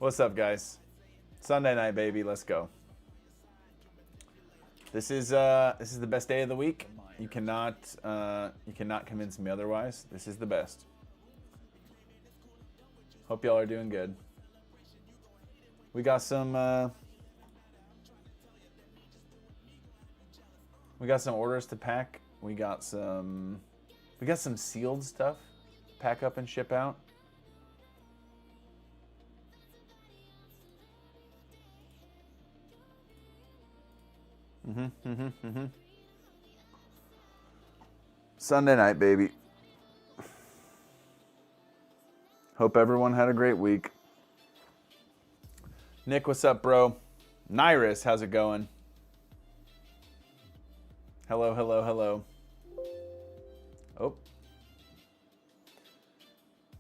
What's up, guys? Sunday night, baby. Let's go. This is the best day of the week. You cannot convince me otherwise. This is the best. Hope y'all are doing good. We got some orders to pack. We got some sealed stuff to pack up and ship out. Sunday night, baby. Hope everyone had a great week. Nick, what's up, bro? Nyrus, how's it going? Hello, hello, hello. Oh.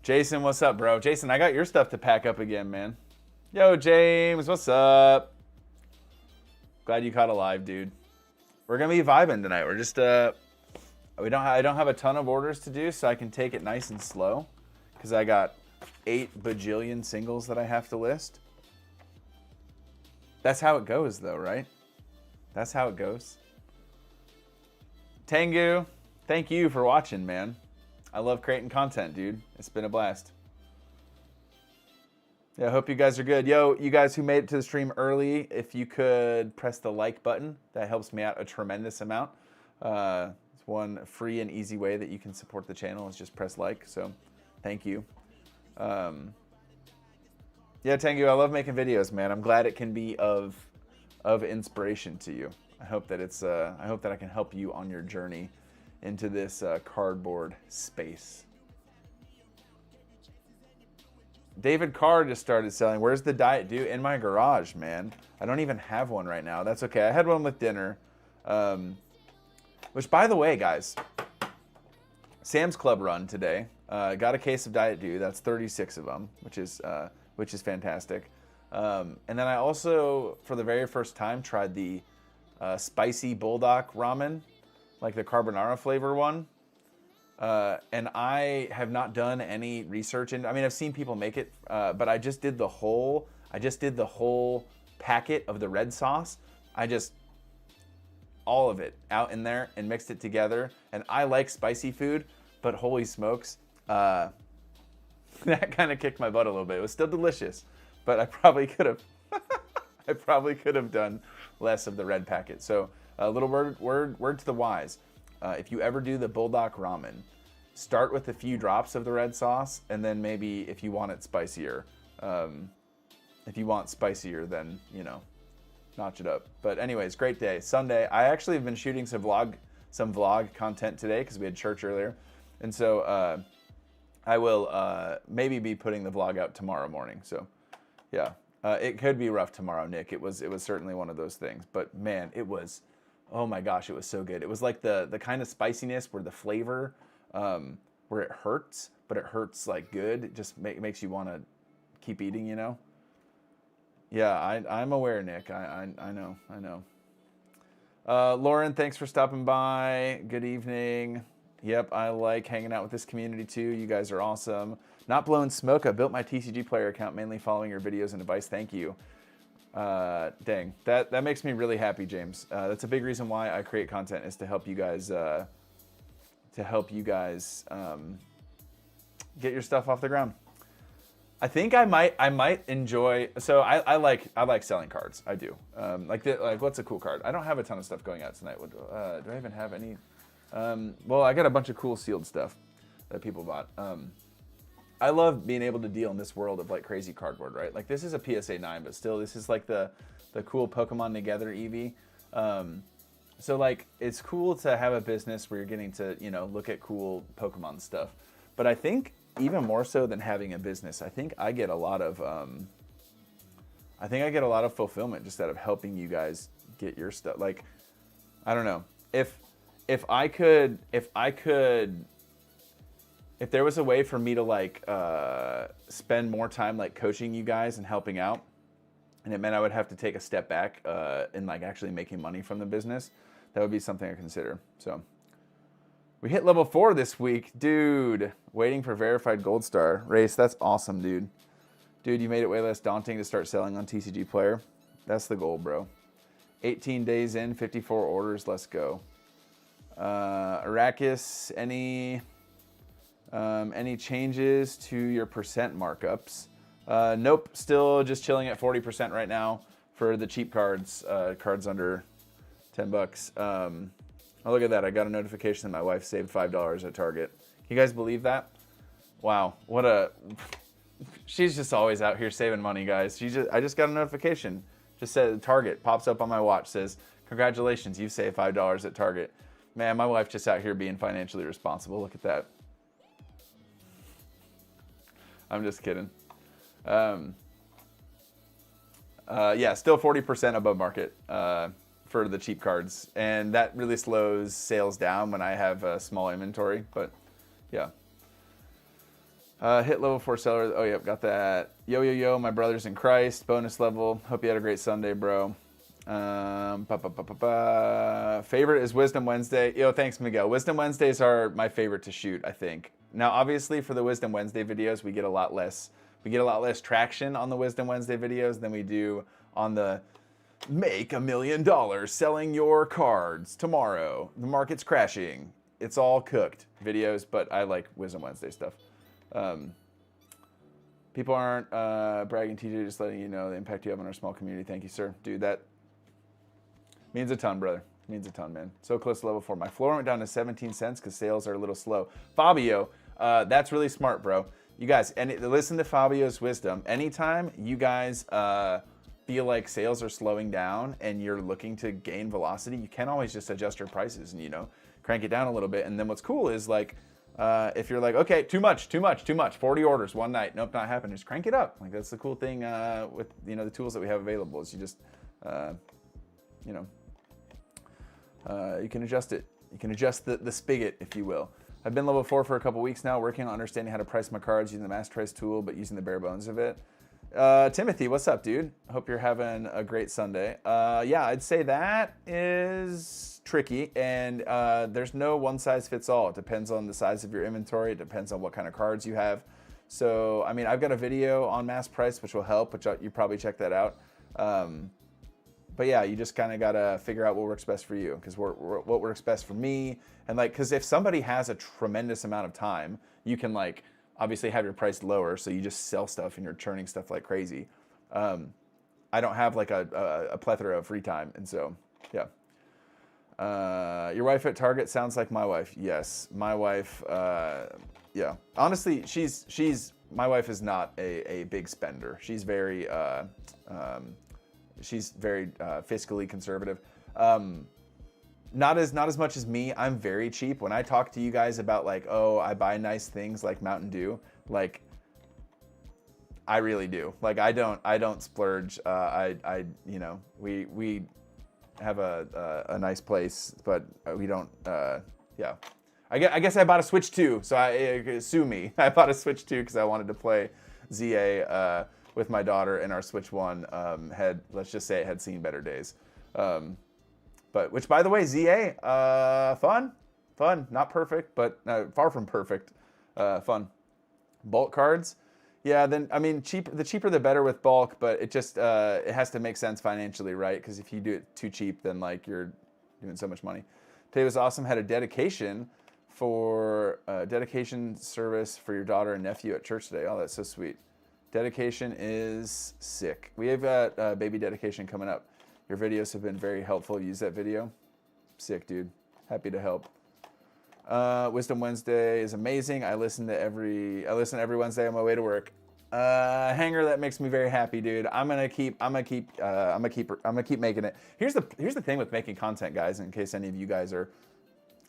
Jason, what's up, bro? Jason, I got your stuff to pack up again, man. Yo, James, what's up? Glad you caught a live, dude. We're gonna be vibing tonight. We're just I don't have a ton of orders to do, so I can take it nice and slow, because I got 8 bajillion singles that I have to list. That's how it goes, though, right? That's how it goes. Tengu, thank you for watching, man. I love creating content, dude. It's been a blast. Yeah, I hope you guys are good. Yo, you guys who made it to the stream early, if you could press the like button, that helps me out a tremendous amount. It's one free and easy way that you can support the channel is just press like, so thank you. Yeah, Tengu, I love making videos, man. I'm glad it can be of inspiration to you. I hope that I hope that I can help you on your journey into this cardboard space. David Carr just started selling. Where's the Diet Dew? In my garage, man. I don't even have one right now. That's okay. I had one with dinner. Which, by the way, guys, Sam's Club run today. Got a case of Diet Dew. That's 36 of them, which is fantastic. And then I also, for the very first time, tried the spicy bulldog ramen, like the carbonara flavor one. And I have not done any research into. I mean, I've seen people make it, but I just did the whole packet of the red sauce. All of it out in there and mixed it together. And I like spicy food, but holy smokes, that kind of kicked my butt a little bit. It was still delicious, but I probably could have done less of the red packet. So a little word to the wise. If you ever do the bulldog ramen, start with a few drops of the red sauce, and then maybe if you want it spicier, if you want spicier, then, you know, notch it up. But anyways, great day. Sunday. I actually have been shooting some vlog content today because we had church earlier. And so I will maybe be putting the vlog out tomorrow morning. So yeah, it could be rough tomorrow, Nick. It was certainly one of those things. But man, it was, oh my gosh, it was so good. It was like the kind of spiciness where the flavor, where it hurts, but it hurts like good. It just makes you want to keep eating, you know? Yeah, I'm aware, Nick. I know. Lauren, thanks for stopping by. Good evening. Yep, I like hanging out with this community too. You guys are awesome. Not blowing smoke. I built my TCG player account mainly following your videos and advice. Thank you. Dang, that makes me really happy, James. That's a big reason why I create content, is to help you guys get your stuff off the ground. I think I might enjoy. So I like selling cards. I do. Like what's a cool card? I don't have a ton of stuff going out tonight. Do I even have any? Well, I got a bunch of cool sealed stuff that people bought. I love being able to deal in this world of like crazy cardboard, right? Like this is a PSA 9, but still this is like the cool Pokemon Together Eevee. So like it's cool to have a business where you're getting to, you know, look at cool Pokemon stuff. But I think even more so than having a business, I think I get a lot of fulfillment just out of helping you guys get your stuff. Like, I don't know. If there was a way for me to like spend more time like coaching you guys and helping out, and it meant I would have to take a step back in like actually making money from the business, that would be something I consider. So we hit level 4 this week, dude. Waiting for verified gold star race. That's awesome, dude. Dude, you made it way less daunting to start selling on TCG Player. That's the goal, bro. 18 days in, 54 orders. Let's go. Arrakis, any changes to your percent markups? Nope, still just chilling at 40% right now for the cheap cards, cards under 10 bucks. Oh, look at that. I got a notification that my wife saved $5 at Target. Can you guys believe that? Wow, what a... She's just always out here saving money, guys. I just got a notification. Just said Target pops up on my watch, says, congratulations, you saved $5 at Target. Man, my wife's just out here being financially responsible. Look at that. I'm just kidding. Yeah, still 40% above market for the cheap cards. And that really slows sales down when I have a small inventory, but yeah. Hit level 4 seller. Oh, yep, got that. Yo, my brothers in Christ. Bonus level. Hope you had a great Sunday, bro. Favorite is Wisdom Wednesday. Yo, thanks, Miguel. Wisdom Wednesdays are my favorite to shoot, I think. Now, obviously, for the Wisdom Wednesday videos, we get a lot less traction on the Wisdom Wednesday videos than we do on the make $1 million selling your cards tomorrow. The market's crashing. It's all cooked videos, but I like Wisdom Wednesday stuff. People aren't bragging, TJ, just letting you know the impact you have on our small community. Thank you, sir. Dude, that means a ton, brother. Means a ton, man. So close to level 4. My floor went down to 17 cents because sales are a little slow. Fabio, that's really smart, bro. You guys, listen to Fabio's wisdom. Anytime you guys feel like sales are slowing down and you're looking to gain velocity, you can always just adjust your prices and, crank it down a little bit. And then what's cool is like, if you're like, okay, too much, 40 orders one night, nope, not happening, just crank it up. Like that's the cool thing with the tools that we have available is you just you can adjust it. You can adjust the spigot, if you will. I've been level 4 for a couple weeks now, working on understanding how to price my cards using the mass price tool, but using the bare bones of it. Timothy, what's up, dude? Hope you're having a great Sunday. Yeah, I'd say that is tricky, and there's no one size fits all. It depends on the size of your inventory. It depends on what kind of cards you have. So, I mean, I've got a video on mass price, which will help, which you probably check that out. But yeah, you just kind of got to figure out what works best for you, because what works best for me, and because if somebody has a tremendous amount of time, you can obviously have your price lower, so you just sell stuff and you're churning stuff like crazy. I don't have a plethora of free time, and so yeah. Your wife at Target sounds like my wife. Yes, my wife. Yeah, honestly, my wife is not a big spender. She's very fiscally conservative. Not as much as me. I'm very cheap. When I talk to you guys about oh, I buy nice things like Mountain Dew, I really do. I don't splurge. We have a nice place, but we don't. Yeah, I guess I bought a Switch 2, so sue me. I bought a Switch 2 because I wanted to play ZA with my daughter, and our Switch 1 let's just say it had seen better days. But which, by the way, ZA, fun, not perfect, but far from perfect, fun. Bulk cards, yeah. Then I mean, the cheaper the better with bulk, but it just it has to make sense financially, right? Because if you do it too cheap, then you're doing so much money. Today was awesome. Had a dedication service for your daughter and nephew at church today. Oh, that's so sweet. Dedication is sick. We have got baby dedication coming up. Your videos have been very helpful. Use that video. Sick, dude. Happy to help. Wisdom Wednesday is amazing. I listen every Wednesday on my way to work. Hanger, that makes me very happy, dude. I'm gonna keep making it. Here's the thing with making content, guys. In case any of you guys are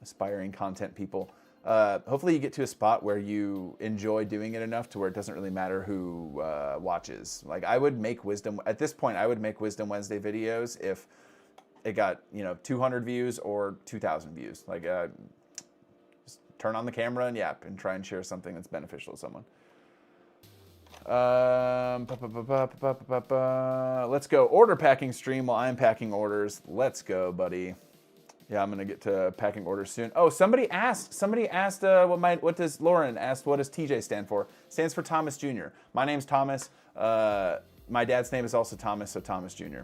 aspiring content people, hopefully you get to a spot where you enjoy doing it enough to where it doesn't really matter who watches. I would make Wisdom Wednesday videos if it got 200 views or 2,000 views. Just turn on the camera and yap and try and share something that's beneficial to someone. Let's go order packing stream while I'm packing orders. Let's go, buddy. Yeah, I'm gonna get to packing orders soon. Oh, somebody asked. What does Lauren asked? What does TJ stand for? Stands for Thomas Jr. My name's Thomas. My dad's name is also Thomas, so Thomas Jr.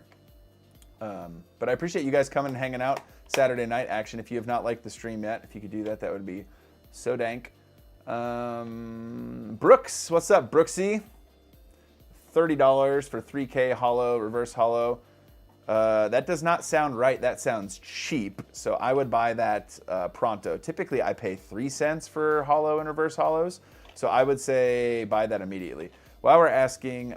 But I appreciate you guys coming and hanging out. Saturday night action. If you have not liked the stream yet, if you could do that, that would be so dank. Brooks, what's up, Brooksy? $30 for 3K hollow, reverse hollow. That does not sound right. That sounds cheap. So I would buy that pronto. Typically, I pay 3 cents for hollow and reverse hollows. So I would say buy that immediately. While we're asking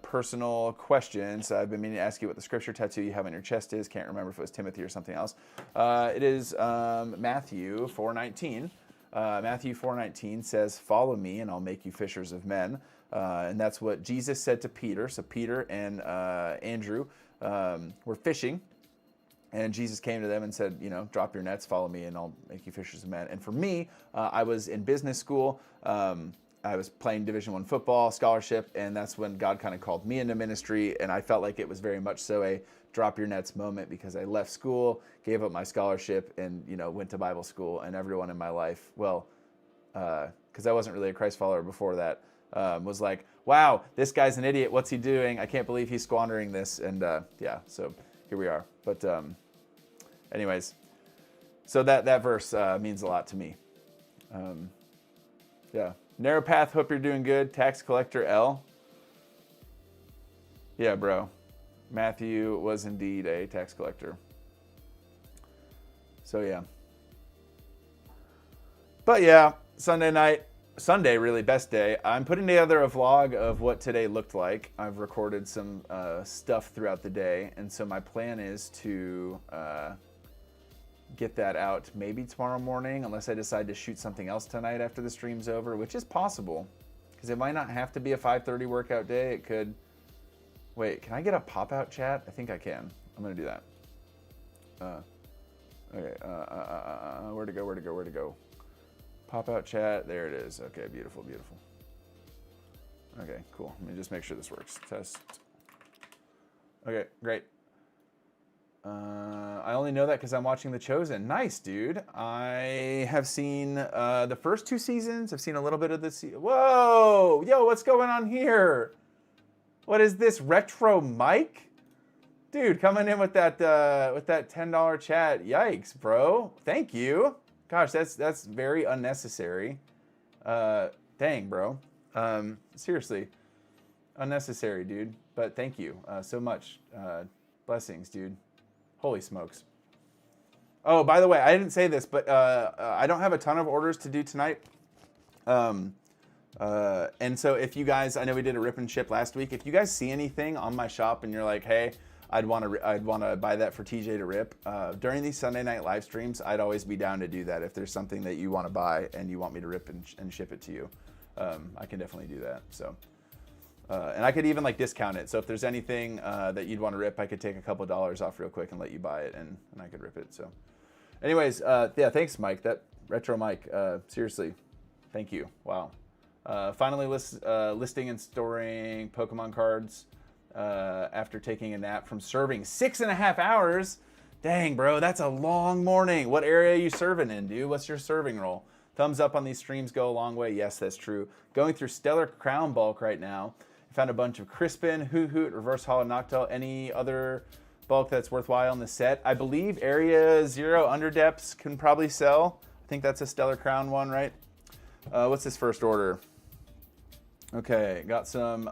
personal questions, I've been meaning to ask you what the scripture tattoo you have on your chest is. Can't remember if it was Timothy or something else. It is Matthew 4:19. Matthew 4:19 says, "Follow me, and I'll make you fishers of men." And that's what Jesus said to Peter. So Peter and Andrew were fishing, and Jesus came to them and said, you know, drop your nets, follow me, and I'll make you fishers of men. And for me, I was in business school. I was playing Division I football, scholarship, and that's when God kind of called me into ministry, and I felt like it was very much so a drop your nets moment because I left school, gave up my scholarship, and, you know, went to Bible school, and everyone in my life, well, because I wasn't really a Christ follower before that, was like, wow, this guy's an idiot. What's he doing? I can't believe he's squandering this. And yeah, so here we are. But anyways, so that verse means a lot to me. Yeah. Narrow path, hope you're doing good. Tax collector L. Yeah, bro. Matthew was indeed a tax collector. So yeah. But yeah, Sunday, really, best day. I'm putting together a vlog of what today looked like. I've recorded some stuff throughout the day, and so my plan is to get that out maybe tomorrow morning, unless I decide to shoot something else tonight after the stream's over, which is possible, because it might not have to be a 5:30 workout day. It could... Wait, can I get a pop-out chat? I think I can. I'm going to do that. Okay, where to go? Pop-out chat, there it is. Okay, beautiful. Okay, cool. Let me just make sure this works. Test. Okay, great. I only know that because I'm watching The Chosen. Nice, dude. I have seen the first 2 seasons. I've seen a little bit of this. Whoa! Yo, what's going on here? What is this, retro Mike? Dude, coming in with that $10 chat. Yikes, bro. Thank you. Gosh, that's very unnecessary. Dang, bro. Seriously, unnecessary, dude. But thank you so much. Blessings, dude. Holy smokes. Oh, by the way, I didn't say this, but I don't have a ton of orders to do tonight. And so if you guys, I know we did a rip and ship last week. If you guys see anything on my shop and you're like, hey, I'd want to buy that for TJ to rip. During these Sunday night live streams, I'd always be down to do that. If there's something that you want to buy and you want me to rip and ship it to you, I can definitely do that. So, and I could even like discount it. So if there's anything that you'd want to rip, I could take a couple dollars off real quick and let you buy it, and I could rip it. So, anyways, yeah, thanks, Mike. That retro Mike. Seriously, thank you. Wow. Finally listing and storing Pokemon cards. After taking a nap from serving 6.5 hours. Dang, bro, that's a long morning. What area are you serving in, dude? What's your serving role? Thumbs up on these streams go a long way. Yes, that's true. Going through Stellar Crown bulk right now. I found a bunch of Crispin, Hoot Hoot, Reverse Hollow Noctowl. Any other bulk that's worthwhile in the set? I believe Area 0 Underdepths can probably sell. I think that's a Stellar Crown one, right? What's this first order? Okay, got some...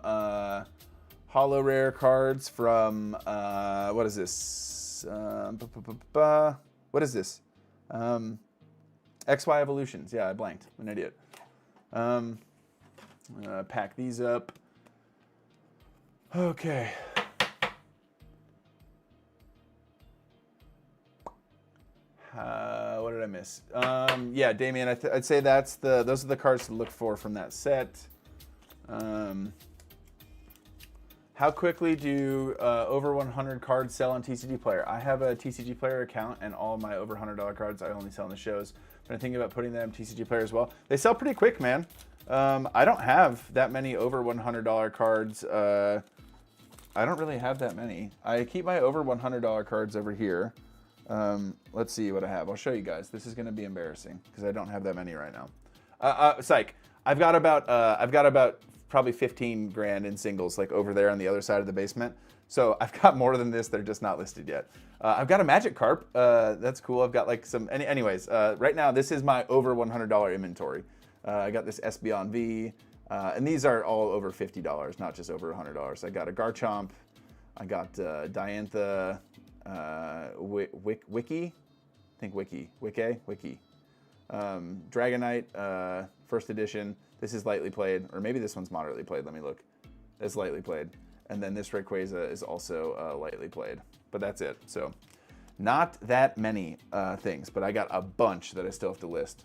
Hollow rare cards from, what is this? What is this? XY Evolutions. Yeah, I blanked. I'm an idiot. Pack these up. Okay. What did I miss? Yeah, Damien, I'd say those are the cards to look for from that set. How quickly do over 100 cards sell on TCG Player? I have a TCG Player account, and all my over $100 cards I only sell in the shows. But I'm thinking about putting them TCG Player as well. They sell pretty quick, man. I don't have that many over $100 cards. I don't really have that many. I keep my over $100 cards over here. Let's see what I have. I'll show you guys. This is going to be embarrassing because I don't have that many right now. Psych. I've got about probably 15 grand in singles like over there on the other side of the basement. So I've got more than this. They're just not listed yet. I've got a Magikarp. That's cool. I've got like some. Anyways, right now this is my over $100 inventory. I got this Espeon V, and these are all over $50, not just over $100. I got a Garchomp. I got Diantha, Wiki. I think Wiki. Dragonite, first edition. This is lightly played, or maybe this one's moderately played. Let me look. It's lightly played. And then this Rayquaza is also lightly played. But that's it. So not that many things, but I got a bunch that I still have to list.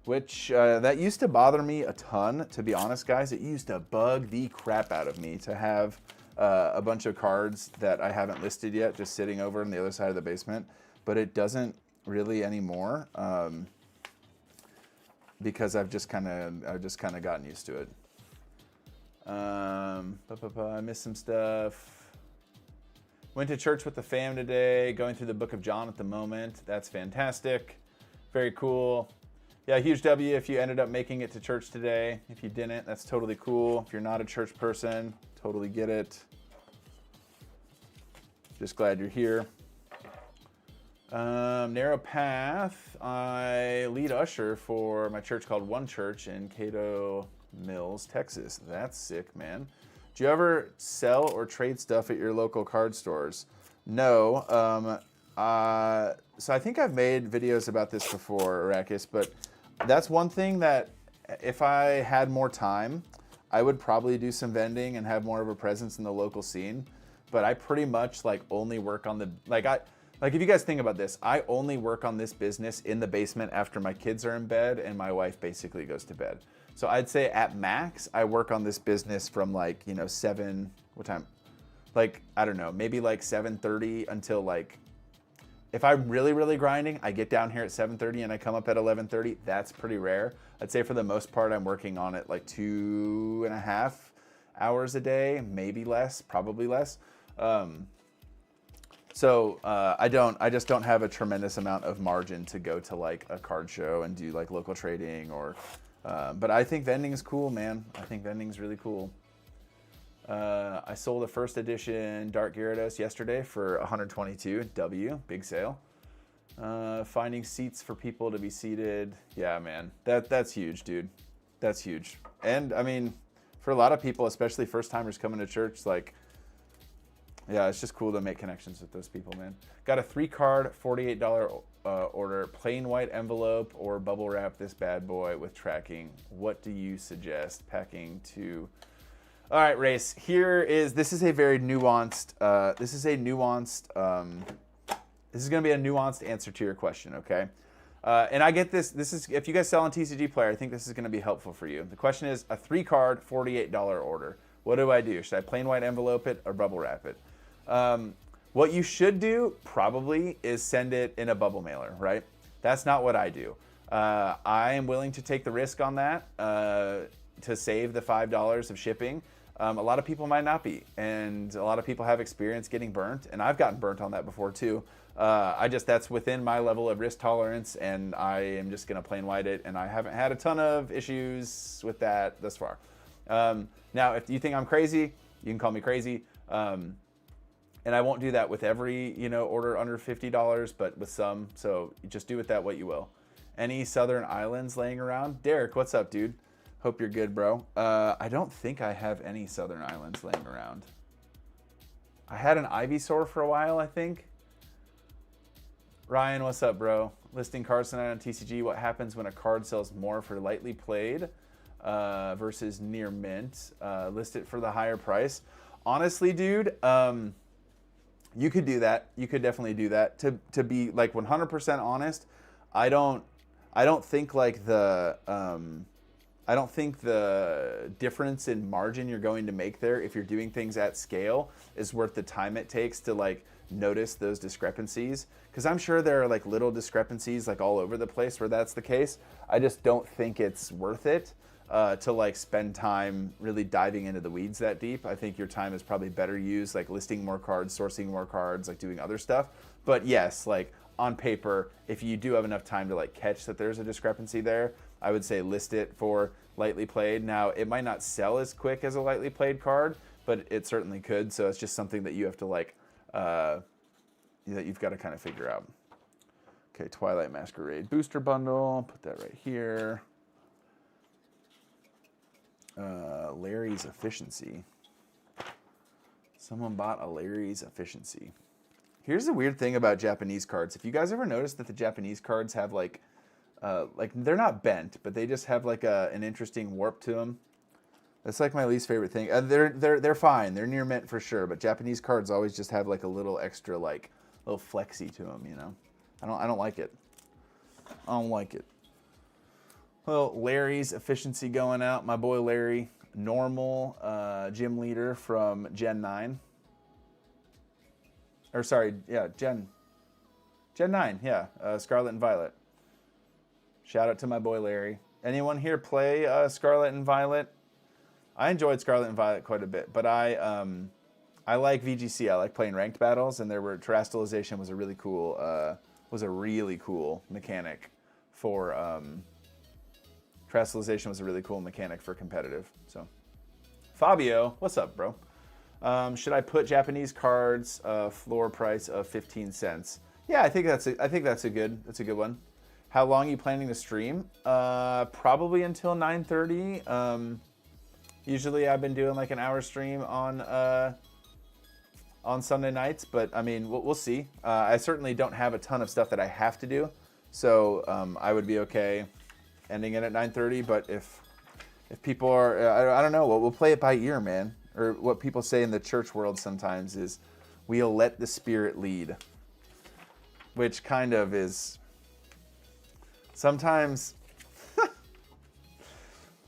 Which, that used to bother me a ton, to be honest, guys. It used to bug the crap out of me to have a bunch of cards that I haven't listed yet just sitting over on the other side of the basement. But it doesn't really anymore because I've just kind of gotten used to it. I missed some stuff. Went to church with the fam today, going through the book of John at the moment. That's fantastic. Very cool. Yeah, huge W if you ended up making it to church today. If you didn't, that's totally cool. If you're not a church person, totally get it. Just glad you're here. Narrow path. I lead usher for my church called One Church in Cato Mills, Texas. That's sick, man. Do you ever sell or trade stuff at your local card stores? No. So I think I've made videos about this before, Arrakis, but that's one thing that if I had more time, I would probably do some vending and have more of a presence in the local scene. But I pretty much like only work on the, like if you guys think about this, I only work on this business in the basement after my kids are in bed and my wife basically goes to bed. So I'd say at max, I work on this business from like, 7, what time? Like, I don't know, maybe like 7:30 until like, if I'm really, really grinding, I get down here at 7:30 and I come up at 11:30. That's pretty rare. I'd say for the most part, I'm working on it like 2.5 hours a day, maybe less, probably less. So I just don't have a tremendous amount of margin to go to like a card show and do like local trading or, but I think vending is cool, man. I think vending is really cool. I sold a first edition Dark Gyarados yesterday for 122 W, big sale. Finding seats for people to be seated. Yeah, man, that's huge, dude. That's huge. And I mean, for a lot of people, especially first timers coming to church, like, yeah, it's just cool to make connections with those people, man. Got a 3-card, $48 order, plain white envelope or bubble wrap this bad boy with tracking. What do you suggest? Packing to... All right, Race, this is a very nuanced, this is going to be a nuanced answer to your question, okay? And I get this is, if you guys sell on TCG Player, I think this is going to be helpful for you. The question is a 3-card, $48 order. What do I do? Should I plain white envelope it or bubble wrap it? What you should do probably is send it in a bubble mailer, right? That's not what I do. I am willing to take the risk on that to save the $5 of shipping. A lot of people might not be, and a lot of people have experience getting burnt, and I've gotten burnt on that before too. That's within my level of risk tolerance, and I am just gonna plain white it, and I haven't had a ton of issues with that thus far. Now, if you think I'm crazy, you can call me crazy. And I won't do that with every, order under $50, but with some, so just do with that what you will. Any Southern Islands laying around? Derek, what's up, dude? Hope you're good, bro. I don't think I have any Southern Islands laying around. I had an Ivysaur for a while, I think. Ryan, what's up, bro? Listing cards tonight on TCG. What happens when a card sells more for lightly played versus near mint? List it for the higher price. Honestly, dude, you could do that. You could definitely do that. To be like 100% honest, I don't think like I don't think the difference in margin you're going to make there, if you're doing things at scale, is worth the time it takes to like notice those discrepancies. Because I'm sure there are like little discrepancies like all over the place where that's the case. I just don't think it's worth it. to like spend time really diving into the weeds that deep. I think your time is probably better used like listing more cards, sourcing more cards, like doing other stuff. But yes, like on paper, if you do have enough time to like catch that there's a discrepancy there, I would say list it for lightly played. Now, it might not sell as quick as a lightly played card, but it certainly could. So it's just something that you have to like, that you've got to kind of figure out. Okay, Twilight Masquerade booster bundle. Put that right here. Larry's Efficiency. Someone bought a Larry's Efficiency. Here's the weird thing about Japanese cards. If you guys ever noticed that the Japanese cards have like they're not bent, but they just have like an interesting warp to them. That's like my least favorite thing. They're fine. They're near mint for sure, but Japanese cards always just have like a little extra like little flexy to them, you know. I don't like it. I don't like it. Well, Larry's Efficiency going out. My boy Larry, normal gym leader from Gen 9. Or sorry, yeah, Gen 9, yeah, Scarlet and Violet. Shout out to my boy Larry. Anyone here play Scarlet and Violet? I enjoyed Scarlet and Violet quite a bit, but I like VGC. I like playing ranked battles, and terrestrialization was a really cool mechanic for terrestrialization was a really cool mechanic for competitive. So, Fabio, what's up, bro? Should I put Japanese cards floor price of 15 cents? Yeah, I think that's a good one. How long are you planning to stream? Probably until 9:30. Usually I've been doing like an hour stream on Sunday nights, but I mean we'll see. I certainly don't have a ton of stuff that I have to do, so I would be okay ending it at 9:30. But if people are, I don't know, we'll play it by ear, man. Or what people say in the church world sometimes is, we'll let the Spirit lead. Which kind of is sometimes...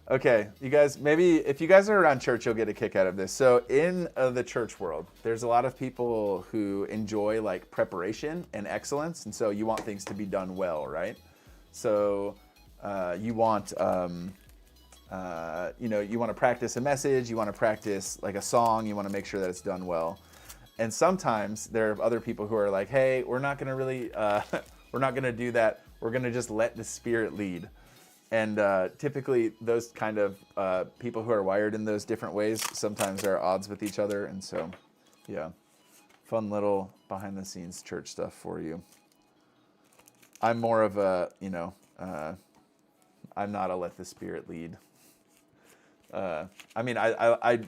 Okay, you guys, maybe if you guys are around church, you'll get a kick out of this. So in the church world, there's a lot of people who enjoy like preparation and excellence. And so you want things to be done well, right? So you want... you want to practice a message, you want to practice like a song, you want to make sure that it's done well. And sometimes there are other people who are like, hey, we're not going to really, we're not going to do that. We're going to just let the Spirit lead. And typically those kind of people who are wired in those different ways sometimes are at odds with each other. And so, yeah, fun little behind the scenes church stuff for you. I'm more of a, I'm not a let the Spirit lead. I mean, I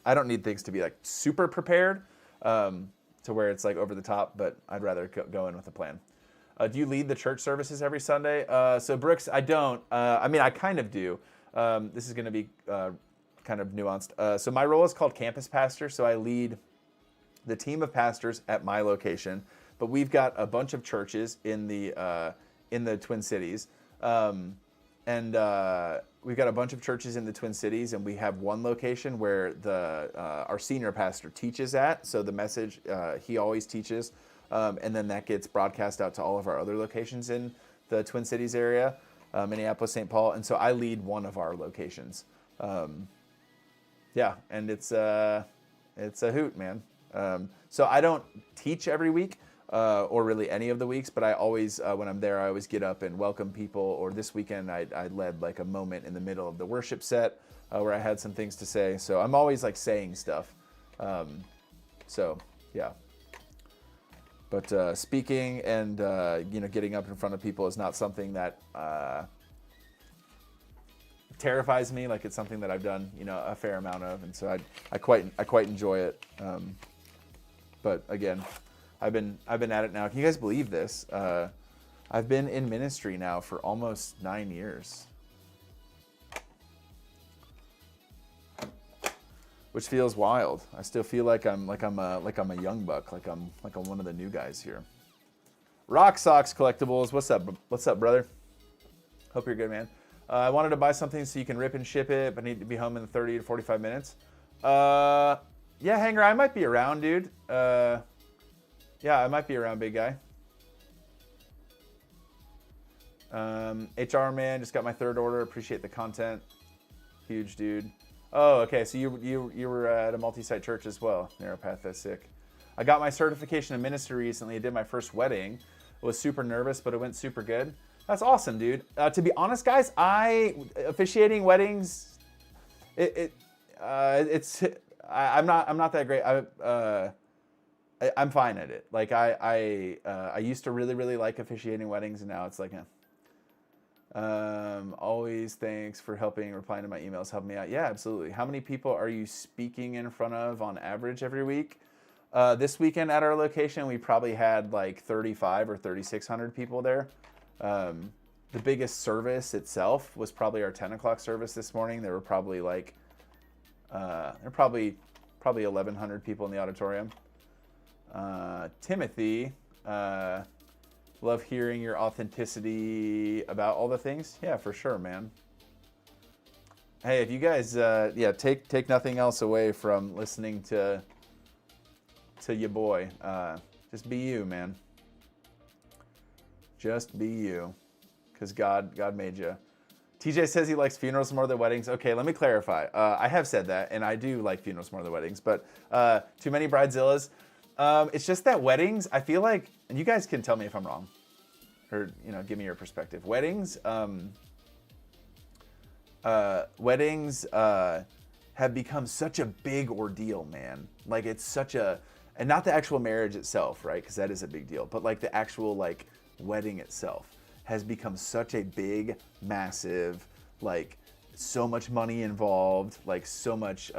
don't need things to be like super prepared to where it's like over the top, but I'd rather go in with a plan. Do you lead the church services every Sunday? So Brooks, I don't. I mean, I kind of do. This is going to be kind of nuanced. So my role is called campus pastor. So I lead the team of pastors at my location, but we've got a bunch of churches in the Twin Cities. We've got a bunch of churches in the Twin Cities, and we have one location where our senior pastor teaches at. So the message he always teaches, and then that gets broadcast out to all of our other locations in the Twin Cities area, Minneapolis, St. Paul. And so I lead one of our locations. Yeah, and it's a hoot, man. So I don't teach every week. Or really any of the weeks, but I always, when I'm there, I always get up and welcome people. Or this weekend, I led like a moment in the middle of the worship set where I had some things to say. So I'm always like saying stuff. So yeah. But speaking and getting up in front of people is not something that terrifies me. Like it's something that I've done a fair amount of, and so I quite enjoy it. But again. I've been at it now. Can you guys believe this? I've been in ministry now for almost 9 years, which feels wild. I still feel like I'm a young buck, like I'm one of the new guys here. Rock Socks Collectibles, what's up, brother? Hope you're good, man. I wanted to buy something so you can rip and ship it, but need to be home in 30 to 45 minutes. Yeah, Hanger, I might be around, dude. Yeah, I might be around, big guy. HR man, just got my third order. Appreciate the content. Huge dude. Oh, okay. So you were at a multi-site church as well. Neuropath, that's sick. I got my certification in ministry recently. I did my first wedding. I was super nervous, but it went super good. That's awesome, dude. To be honest, guys, officiating weddings, I'm not that great. I'm fine at it. Like I used to really like officiating weddings, and now it's like, always thanks for replying to my emails, helping me out. Yeah, absolutely. How many people are you speaking in front of on average every week? This weekend at our location, we probably had like 35 or 3,600 people there. The biggest service itself was probably our 10 o'clock service this morning. There were probably like, probably 1,100 people in the auditorium. Timothy, love hearing your authenticity about all the things. Yeah, for sure, man. Hey, if you guys, take nothing else away from listening to your boy. Just be you, man. Just be you, because God made you. TJ says he likes funerals more than weddings. Okay, let me clarify. I have said that, and I do like funerals more than weddings, but too many bridezillas. It's just that weddings, I feel like, and you guys can tell me if I'm wrong, or give me your perspective. Weddings have become such a big ordeal, man. Like it's such a, and not the actual marriage itself, right? Because that is a big deal. But like the actual like wedding itself has become such a big, massive, like so much money involved, like so much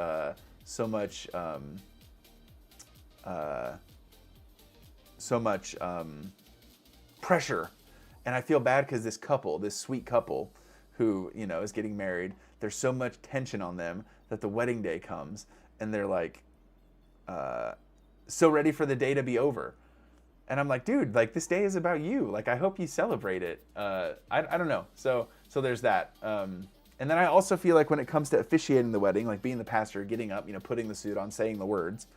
pressure. And I feel bad because this sweet couple who, is getting married, there's so much tension on them that the wedding day comes and they're like, so ready for the day to be over. And I'm like, dude, like this day is about you. Like, I hope you celebrate it. I don't know. So there's that. And then I also feel like when it comes to officiating the wedding, like being the pastor, getting up, putting the suit on, saying the words,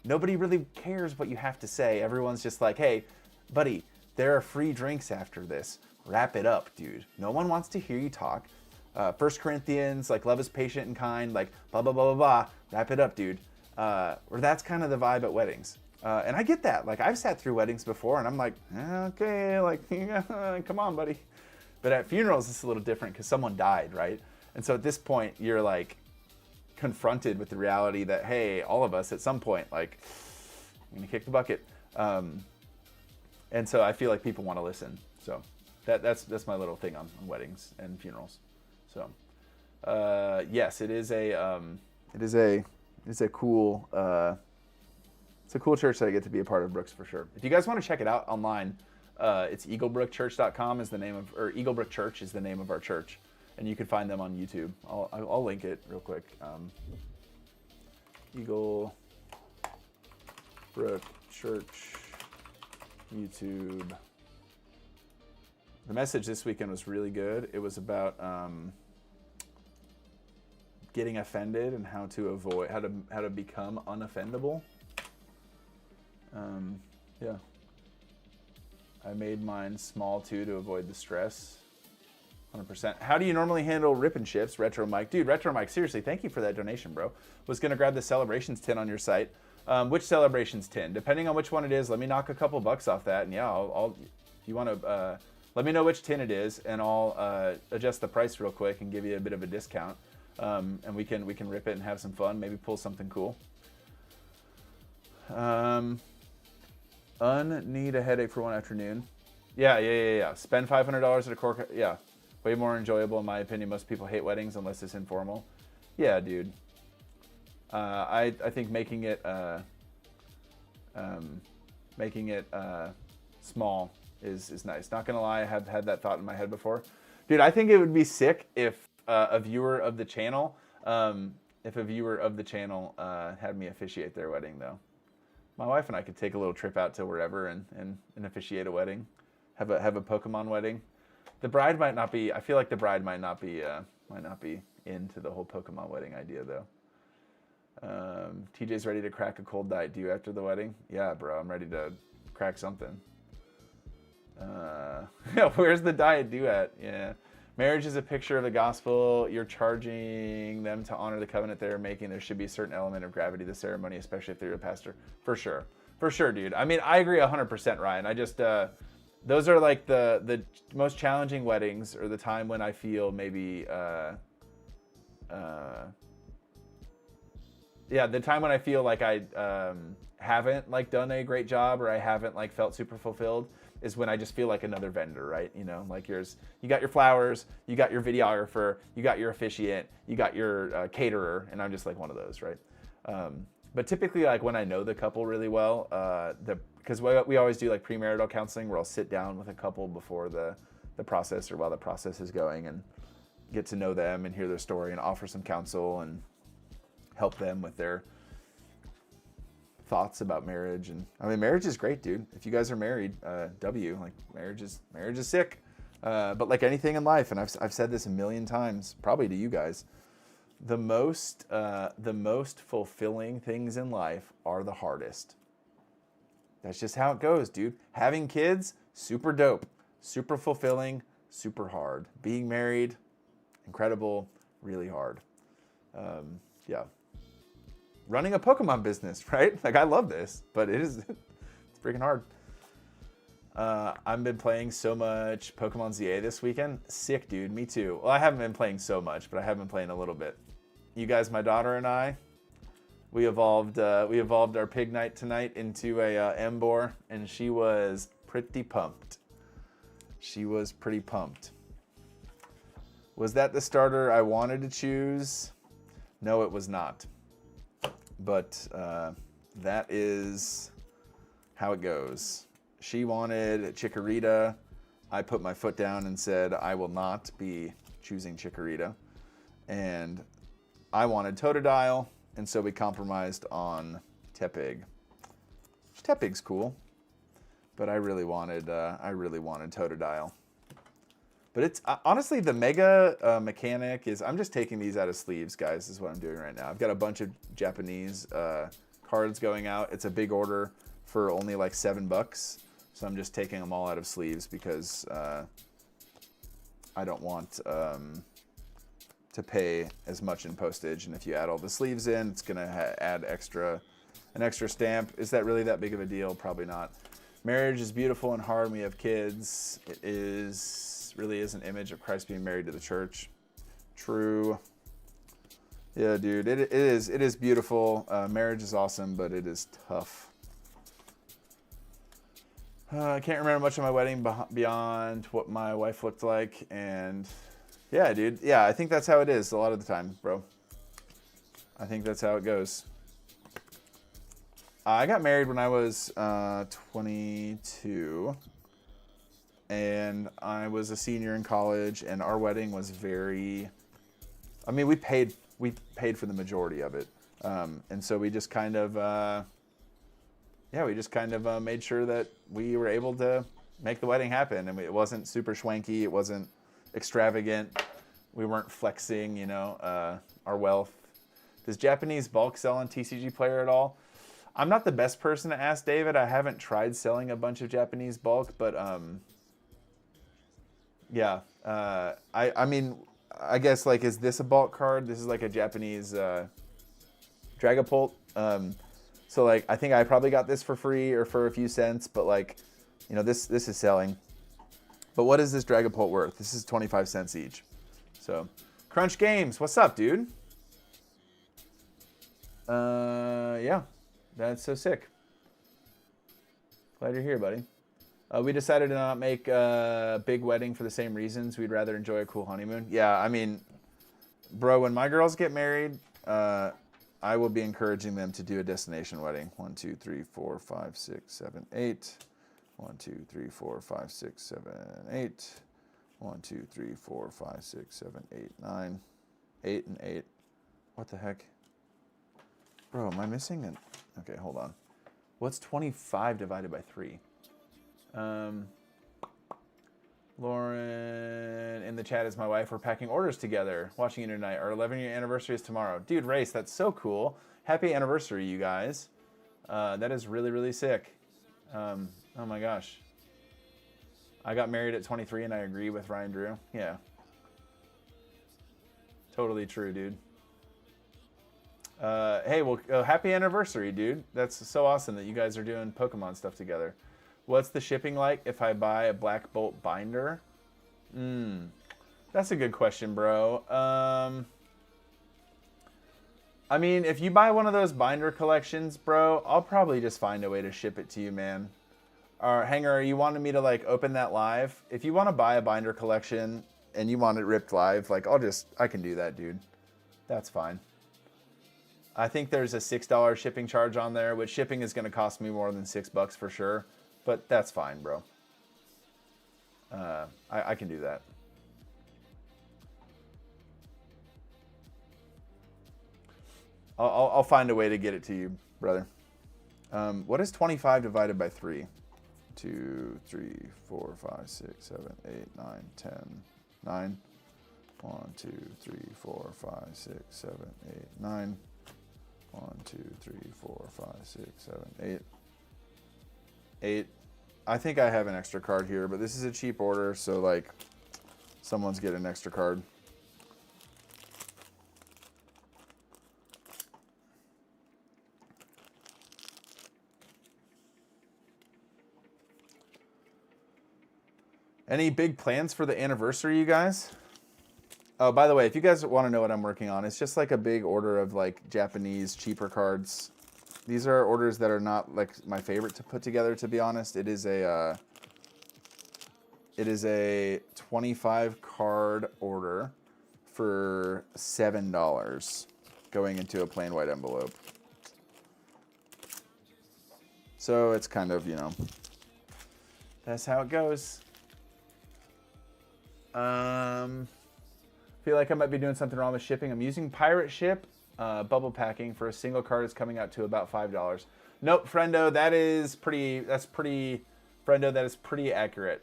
nobody really cares what you have to say. Everyone's just like, hey, buddy, there are free drinks after this. Wrap it up, dude. No one wants to hear you talk. 1 Corinthians, like love is patient and kind, like blah, blah, blah, blah, blah. Wrap it up, dude. Or that's kind of the vibe at weddings. And I get that. Like I've sat through weddings before and I'm like, okay, like, come on, buddy. But at funerals, it's a little different because someone died, right? And so at this point, you're like confronted with the reality that, hey, all of us at some point, like, I'm going to kick the bucket. And so I feel like people want to listen. So that's my little thing on weddings and funerals. So, yes, it's a cool church that I get to be a part of, Brooks, for sure. If you guys want to check it out online, it's eaglebrookchurch.com or Eaglebrook Church is the name of our church, and you can find them on YouTube. I'll link it real quick. Eaglebrook Church YouTube. The message this weekend was really good. It was about getting offended and how to become unoffendable. Yeah. I made mine small too to avoid the stress. 100%. How do you normally handle rip and ships? Retro Mike. Dude, Retro Mike, seriously, thank you for that donation, bro. Was going to grab the Celebrations tin on your site. Which Celebrations tin? Depending on which one it is, let me knock a couple bucks off that. And yeah, I'll you want to, let me know which tin it is and I'll adjust the price real quick and give you a bit of a discount. And we can rip it and have some fun. Maybe pull something cool. Need a headache for one afternoon. Yeah. Spend $500 at a cork. Yeah. Way more enjoyable in my opinion. Most people hate weddings unless it's informal. Yeah, dude. I think making it small is nice. Not gonna lie, I have had that thought in my head before. Dude, I think it would be sick if a viewer of the channel had me officiate their wedding though. My wife and I could take a little trip out to wherever and officiate a wedding. Have a Pokemon wedding. The bride might not be. I feel like the bride might not be into the whole Pokemon wedding idea though. TJ's ready to crack a cold Diet Dew after the wedding. Yeah, bro, I'm ready to crack something. Where's the Diet Dew at? Yeah, Marriage is a picture of the gospel. You're charging them to honor the covenant they're making. There should be a certain element of gravity to the ceremony, especially if they're a pastor. For sure. For sure, dude. I mean, I agree 100%, Ryan. I just, those are like the most challenging weddings, or the time when I feel maybe, yeah, the time when I feel like I haven't like done a great job, or I haven't like felt super fulfilled, is when I just feel like another vendor, right? You know, like you got your flowers, you got your videographer, you got your officiant, you got your caterer, and I'm just like one of those, right? But typically, like when I know the couple really well, because we always do like premarital counseling, where I'll sit down with a couple before the process, or while the process is going, and get to know them and hear their story and offer some counsel and help them with their thoughts about marriage. And I mean, marriage is great, dude. If you guys are married, like marriage is sick. But like anything in life, and I've said this a million times, probably to you guys, the most fulfilling things in life are the hardest. That's just how it goes, dude. Having kids, super dope, super fulfilling, super hard. Being married, incredible, really hard. Yeah. Running a Pokemon business, right? Like, I love this, but it's freaking hard. I've been playing so much Pokemon ZA this weekend. Sick, dude. Me too. Well, I haven't been playing so much, but I have been playing a little bit. You guys, my daughter and I, we evolved our pig night tonight into a Emboar, and she was pretty pumped. She was pretty pumped. Was that the starter I wanted to choose? No, it was not. But that is how it goes. She wanted Chikorita. I put my foot down and said I will not be choosing Chikorita. And I wanted Totodile, and so we compromised on Tepig. Tepig's cool, but I really wanted Totodile. But it's honestly, the mega mechanic is, I'm just taking these out of sleeves, guys, is what I'm doing right now. I've got a bunch of Japanese cards going out. It's a big order for only like $7. So I'm just taking them all out of sleeves because I don't want to pay as much in postage. And if you add all the sleeves in, it's gonna add an extra stamp. Is that really that big of a deal? Probably not. Marriage is beautiful and hard when we have kids. It really is an image of Christ being married to the church. True. Yeah, dude, it is beautiful. Marriage is awesome, but it is tough. I can't remember much of my wedding beyond what my wife looked like, and yeah, dude, yeah, I think that's how it is a lot of the time, bro. I think that's how it goes. I got married when I was 22, and I was a senior in college, and our wedding was we paid for the majority of it, and so we just kind of made sure that we were able to make the wedding happen, and it wasn't super schwanky, it wasn't extravagant, we weren't flexing, our wealth. Does Japanese bulk sell on TCG Player at all? I'm not the best person to ask David. I haven't tried selling a bunch of Japanese bulk, but yeah. I mean, I guess, like, is this a bulk card? This is like a Japanese Dragapult. So, like, I think I probably got this for free or for a few cents, but, like, this is selling. But what is this Dragapult worth? This is 25 cents each. So, Crunch Games, what's up, dude? Yeah, that's so sick. Glad you're here, buddy. We decided to not make a big wedding for the same reasons. We'd rather enjoy a cool honeymoon. Yeah, I mean, bro, when my girls get married, I will be encouraging them to do a destination wedding. 1, 2, 3, 4, 5, 6, 7, 8. 1, 2, 3, 4, 5, 6, 7, 8. 1, 2, 3, 4, 5, 6, 7, 8, 9. 8 and 8. What the heck? Bro, am I missing it? Okay, hold on. What's 25 divided by 3? Lauren in the chat is my wife. We're packing orders together, watching you tonight. Our 11-year anniversary is tomorrow. Dude, Race, that's so cool. Happy anniversary, you guys. That is really, really sick. Oh my gosh. I got married at 23 and I agree with Ryan Drew. Yeah. totally true, dude. Hey, well, happy anniversary, dude. That's so awesome that you guys are doing Pokemon stuff together. What's the shipping like if I buy a Black Bolt binder? That's a good question, bro. I mean, if you buy one of those binder collections, bro, I'll probably just find a way to ship it to you, man. Hanger, you wanted me to like open that live? If you want to buy a binder collection and you want it ripped live, like I can do that, dude. That's fine. I think there's a $6 shipping charge on there, which shipping is going to cost me more than $6 for sure. But that's fine, bro. I can do that. I'll find a way to get it to you, brother. What is 25 divided by 3? 2, 3, 4, 5, 6, 7, 8, 9, 10, 9. 1, 2, 3, 4, 5, 6, 7, 8, 9. 1, 2, 3, 4, 5, 6, 7, 8. 8. I think I have an extra card here, but this is a cheap order, so like someone's getting an extra card. Any big plans for the anniversary, you guys? Oh, by the way, if you guys want to know what I'm working on, it's just like a big order of like Japanese cheaper cards. These are orders that are not like my favorite to put together, to be honest. It is a 25 card order for $7 going into a plain white envelope. So it's kind of, you know, that's how it goes. Feel like I might be doing something wrong with shipping. I'm using Pirate Ship. Bubble packing for a single card is coming out to about $5. Nope, Friendo, that is pretty accurate.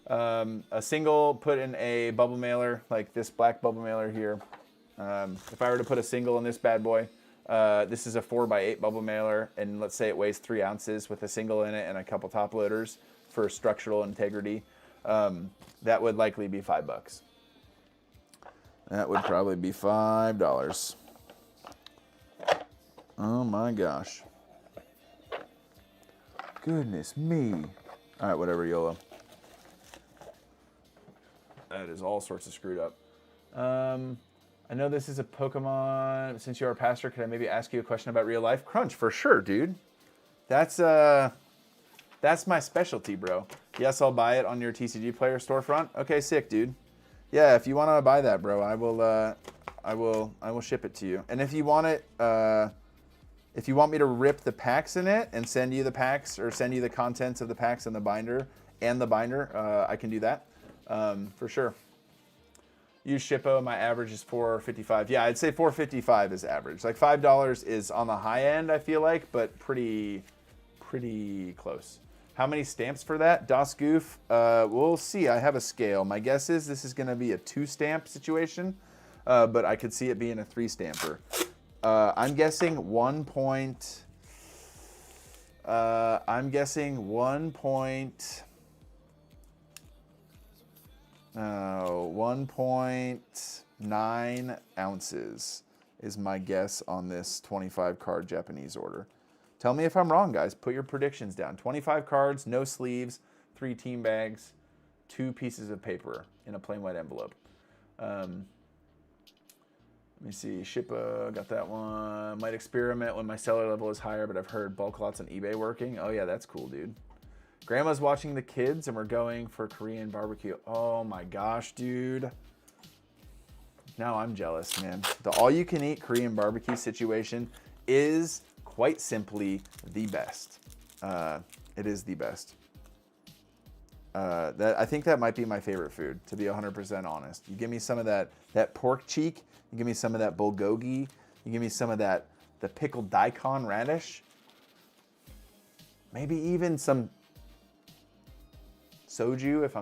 A single put in a bubble mailer, like this black bubble mailer here. If I were to put a single in this bad boy, this is a 4x8 bubble mailer, and let's say it weighs 3 ounces with a single in it and a couple top loaders for structural integrity. That would likely be $5. That would probably be $5. Oh my gosh. Goodness me. All right, whatever, YOLO. That is all sorts of screwed up. I know this is a Pokemon. Since you are a pastor, could I maybe ask you a question about real life? Crunch, for sure, dude. That's my specialty, bro. Yes, I'll buy it on your TCG Player storefront. Okay, sick, dude. Yeah, if you want to buy that, bro, I will ship it to you. And if you want it, if you want me to rip the packs in it and send you the packs or send you the contents of the packs and the binder, I can do that for sure. Use Shippo. My average is $4.55. Yeah, I'd say $4.55 is average. Like $5 is on the high end, I feel like, but pretty close. How many stamps for that? Das Goof. We'll see. I have a scale. My guess is this is going to be a 2-stamp situation, but I could see it being a 3-stamper. I'm guessing 1.9 ounces is my guess on this 25 card Japanese order. Tell me if I'm wrong, guys. Put your predictions down. 25 cards, no sleeves, 3 team bags, 2 pieces of paper in a plain white envelope. Let me see. Shippo, got that one. Might experiment when my seller level is higher, but I've heard bulk lots on eBay working. Oh, yeah, that's cool, dude. Grandma's watching the kids, and we're going for Korean barbecue. Oh, my gosh, dude. Now I'm jealous, man. The all-you-can-eat Korean barbecue situation is quite simply the best. It is the best. I think that might be my favorite food, to be 100% honest. You give me some of that pork cheek, you give me some of that bulgogi, you give me some of the pickled daikon radish, maybe even some soju if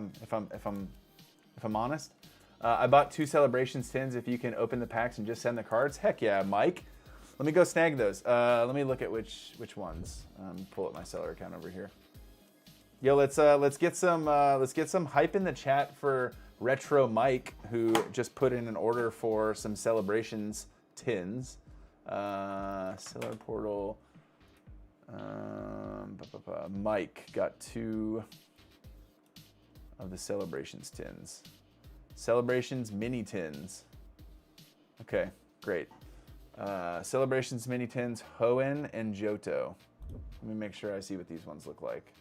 I'm honest. I bought 2 Celebrations tins. If you can open the packs and just send the cards, heck yeah, Mike. Let me go snag those. Let me look at which ones. Pull up my seller account over here. Yo, let's get some hype in the chat for Retro Mike, who just put in an order for some Celebrations tins. Seller portal. Mike got 2 of the Celebrations tins. Celebrations mini tins. Okay, great. Celebrations mini tins, Hoenn and Johto. Let me make sure I see what these ones look like.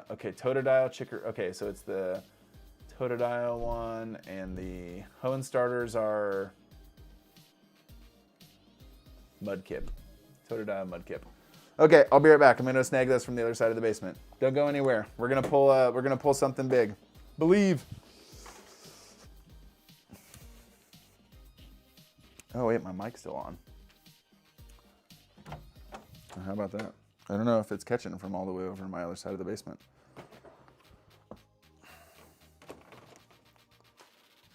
Okay, Totodile, Chicker. Okay, so it's the Totodile one, and the Hoenn starters are Mudkip. Totodile, Mudkip. Okay, I'll be right back. I'm gonna snag those from the other side of the basement. Don't go anywhere. We're gonna pull something big. Believe. Oh wait, my mic's still on. How about that? I don't know if it's catching from all the way over my other side of the basement.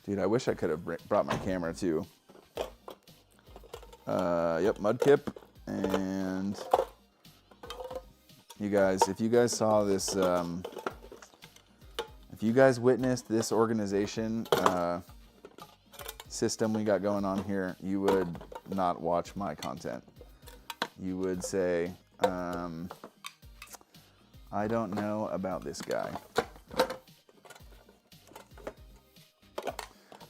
Dude, I wish I could have brought my camera too. Yep, Mudkip. And you guys, if you guys saw this, if you guys witnessed this organization system we got going on here, you would not watch my content. You would say, I don't know about this guy.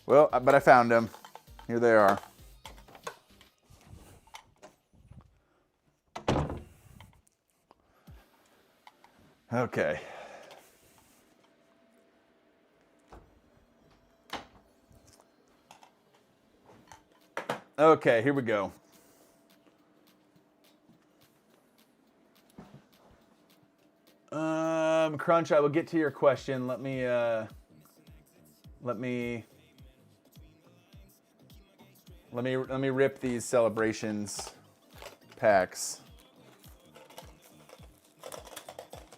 Well, but I found them. Here they are. Okay. Okay, here we go. Crunch, I will get to your question. Let me rip these Celebrations packs.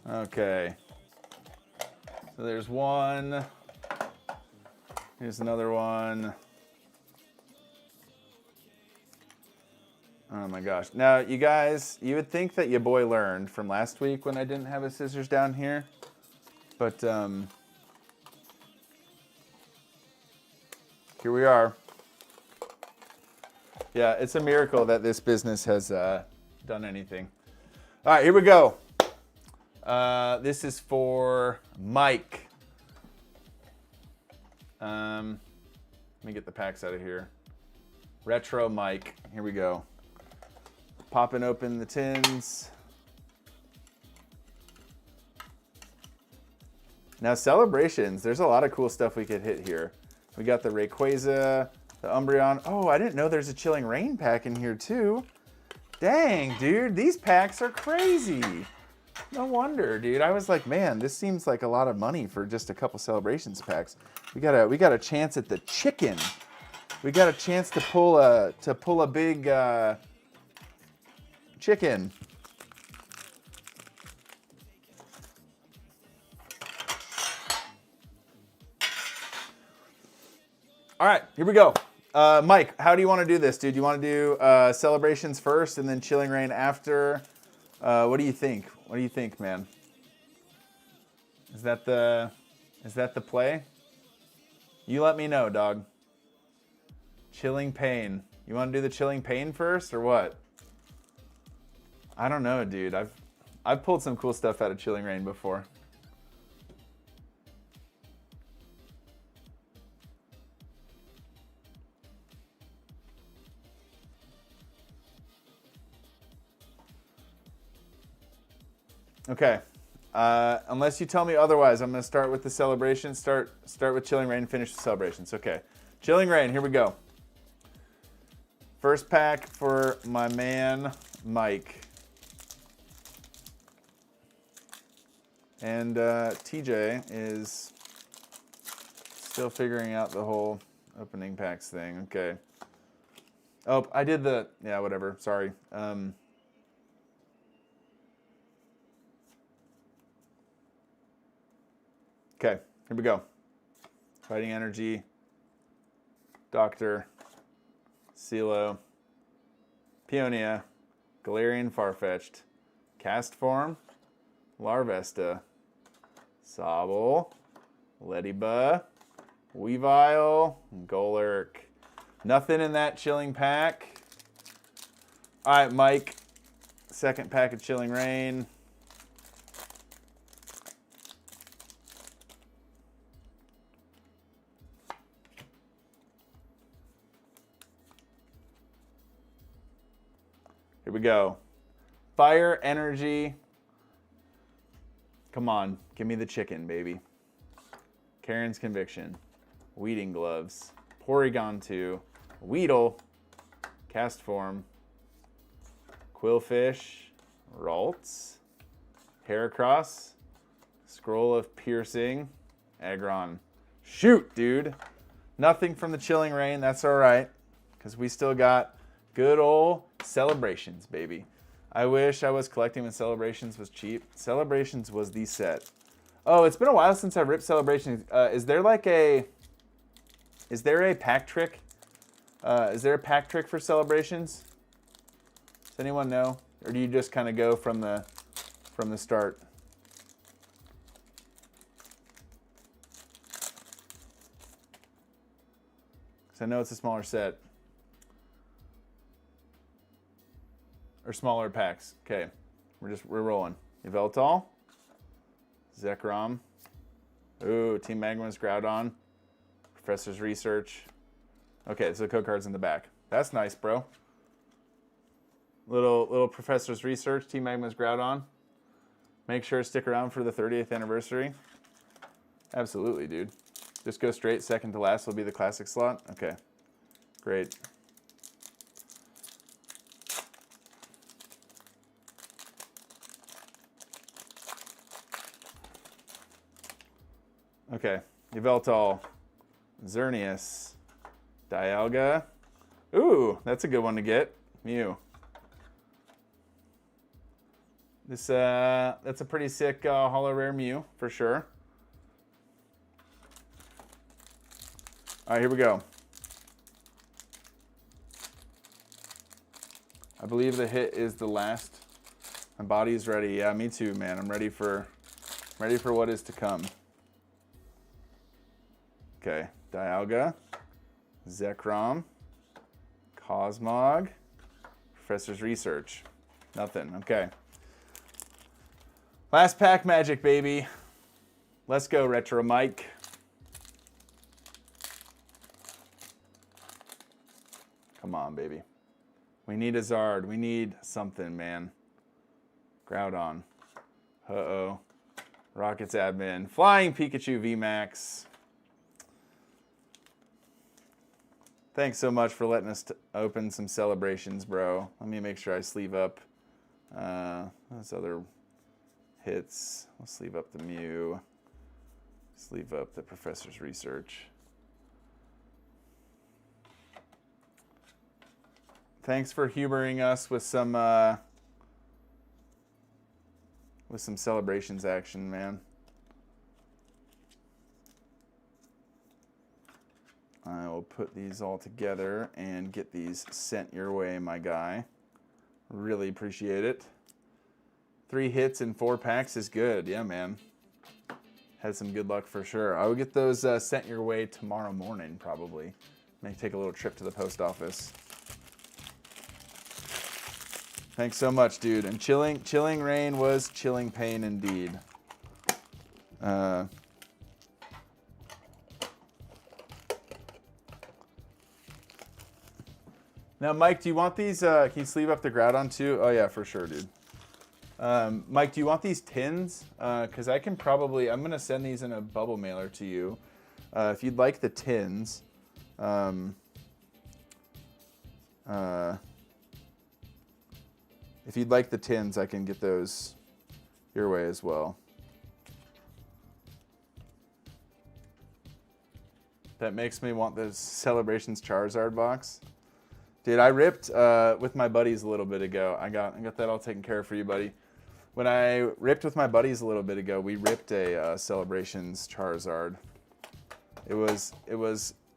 Okay. So there's one. Here's another one. Oh my gosh. Now, you guys, you would think that your boy learned from last week when I didn't have his scissors down here. But, here we are. Yeah, it's a miracle that this business has done anything. All right, here we go. This is for Mike. Let me get the packs out of here. Retro Mike. Here we go. Popping open the tins. Now, Celebrations, there's a lot of cool stuff we could hit here. We got the Rayquaza, the Umbreon. Oh, I didn't know there's a Chilling Reign pack in here too. Dang, dude, these packs are crazy. No wonder, dude. I was like, man, this seems like a lot of money for just a couple Celebrations packs. We got a chance at the chicken. We got a chance to pull a big chicken. All right, here we go. Mike, how do you want to do this, dude? You want to do Celebrations first and then Chilling Reign after? What do you think? What do you think, man? Is that the play? You let me know, dog. Chilling Pain. You want to do the Chilling Pain first or what? I don't know, dude. I've pulled some cool stuff out of Chilling Reign before. Okay. Unless you tell me otherwise, I'm going to start with the Celebration. Start with Chilling Reign, finish with Celebrations. Okay. Chilling Reign, here we go. First pack for my man, Mike. And TJ is still figuring out the whole opening packs thing. Okay. Oh, I did the... Yeah, whatever. Sorry. Okay, here we go. Fighting Energy, Doctor, CeeLo, Peonia, Galarian Farfetch'd, Cast Form, Larvesta, Sobble, Leddyba, Weavile, Golurk. Nothing in that Chilling pack. All right, Mike. Second pack of Chilling Reign. Here we go. Fire Energy. Come on, give me the chicken, baby. Karen's Conviction. Weeding Gloves. Porygon 2. Weedle. Castform. Quillfish. Ralts. Heracross. Scroll of Piercing. Aggron. Shoot, dude. Nothing from the Chilling Reign. That's all right, because we still got good old Celebrations, baby. I wish I was collecting when Celebrations was cheap. Celebrations was the set. Oh, it's been a while since I ripped Celebrations. Is there a pack trick? Is there a pack trick for Celebrations? Does anyone know? Or do you just kind of go from the start? Because I know it's a smaller set. Or smaller packs. Okay, we're rolling. Yveltal, Zekrom. Ooh, Team Magma's Groudon. Professor's Research. Okay, so the code card's in the back. That's nice, bro. Little Professor's Research, Team Magma's Groudon. Make sure to stick around for the 30th anniversary. Absolutely, dude. Just go straight. Second to last will be the classic slot. Okay, great. Okay, Yveltal, Xerneas, Dialga. Ooh, that's a good one to get. Mew. That's a pretty sick holo rare Mew for sure. All right, here we go. I believe the hit is the last. My body is ready. Yeah, me too, man. I'm ready for what is to come. Okay, Dialga, Zekrom, Cosmog, Professor's Research. Nothing, okay. Last pack magic, baby. Let's go, Retro Mike. Come on, baby. We need a Zard. We need something, man. Groudon. Uh-oh. Rockets Admin. Flying Pikachu VMAX. Thanks so much for letting us open some Celebrations, bro. Let me make sure I sleeve up those other hits. I'll sleeve up the Mew. Sleeve up the Professor's Research. Thanks for humoring us with some Celebrations action, man. I will put these all together and get these sent your way, my guy. Really appreciate it. 3 hits in 4 packs is good. Yeah, man. Had some good luck for sure. I will get those sent your way tomorrow morning, probably. May take a little trip to the post office. Thanks so much, dude. And Chilling Reign was chilling pain indeed. Now, Mike, do you want these? Can you sleeve up the Groudon too? Oh yeah, for sure, dude. Mike, do you want these tins? Because I can probably, I'm gonna send these in a bubble mailer to you. If you'd like the tins, if you'd like the tins, I can get those your way as well. That makes me want the Celebrations Charizard box. Dude, I ripped with my buddies a little bit ago. I got that all taken care of for you, buddy. When I ripped with my buddies a little bit ago, we ripped a Celebrations Charizard. It was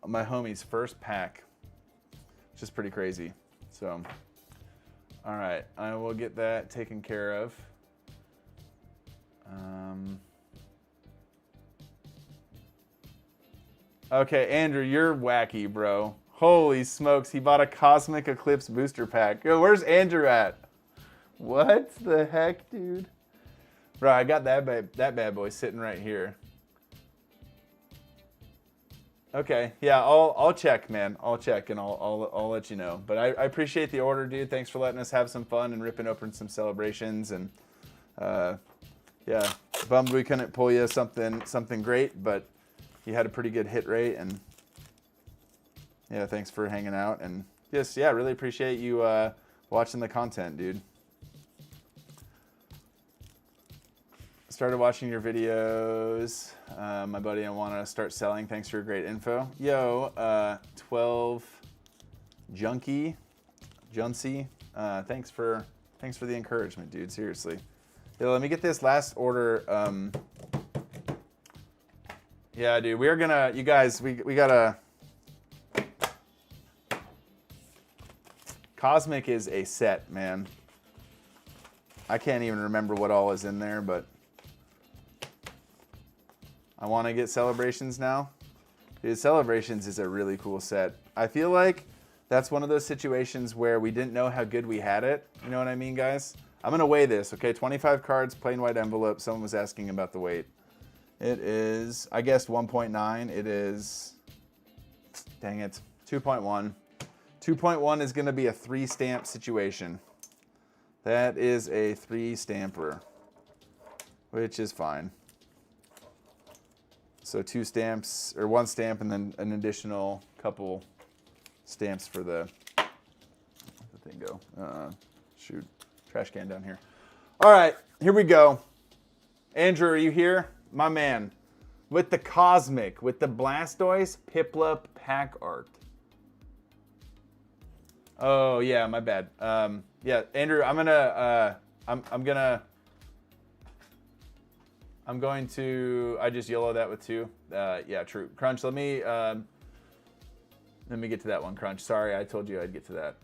my homie's first pack, which is pretty crazy. So, all right, I will get that taken care of. Okay, Andrew, you're wacky, bro. Holy smokes, he bought a Cosmic Eclipse booster pack. Yo, where's Andrew at? What the heck, dude? Bro, I got that bad boy sitting right here. Okay, yeah, I'll check, man. I'll check and I'll let you know. But I appreciate the order, dude. Thanks for letting us have some fun and ripping open some celebrations. And yeah, bummed we couldn't pull you something great, but you had a pretty good hit rate. And yeah, thanks for hanging out. And just yeah, really appreciate you watching the content, dude. Started watching your videos. My buddy, I want to start selling. Thanks for your great info. Yo, 12 Junkie, thanks for the encouragement, dude. Seriously. Yo, let me get this last order. Yeah, dude, we're gonna. You guys, we gotta. Cosmic is a set, man. I can't even remember what all is in there, but. I want to get Celebrations now. Dude, Celebrations is a really cool set. I feel like that's one of those situations where we didn't know how good we had it. You know what I mean, guys? I'm going to weigh this, okay? 25 cards, plain white envelope. Someone was asking about the weight. It is, I guessed 1.9. It is, dang it, 2.1. 2.1 is going to be a 3-stamp situation. That is a 3-stamper, which is fine. So 2 stamps, or 1 stamp, and then an additional couple stamps for the thing go. Shoot, trash can down here. All right, here we go. Andrew, are you here? My man. With the Cosmic, with the Blastoise Piplup pack art. Oh yeah, my bad. Yeah, Andrew, I'm going to, I just YOLO that with 2. Yeah, true. Crunch, let me get to that one, Crunch. Sorry, I told you I'd get to that.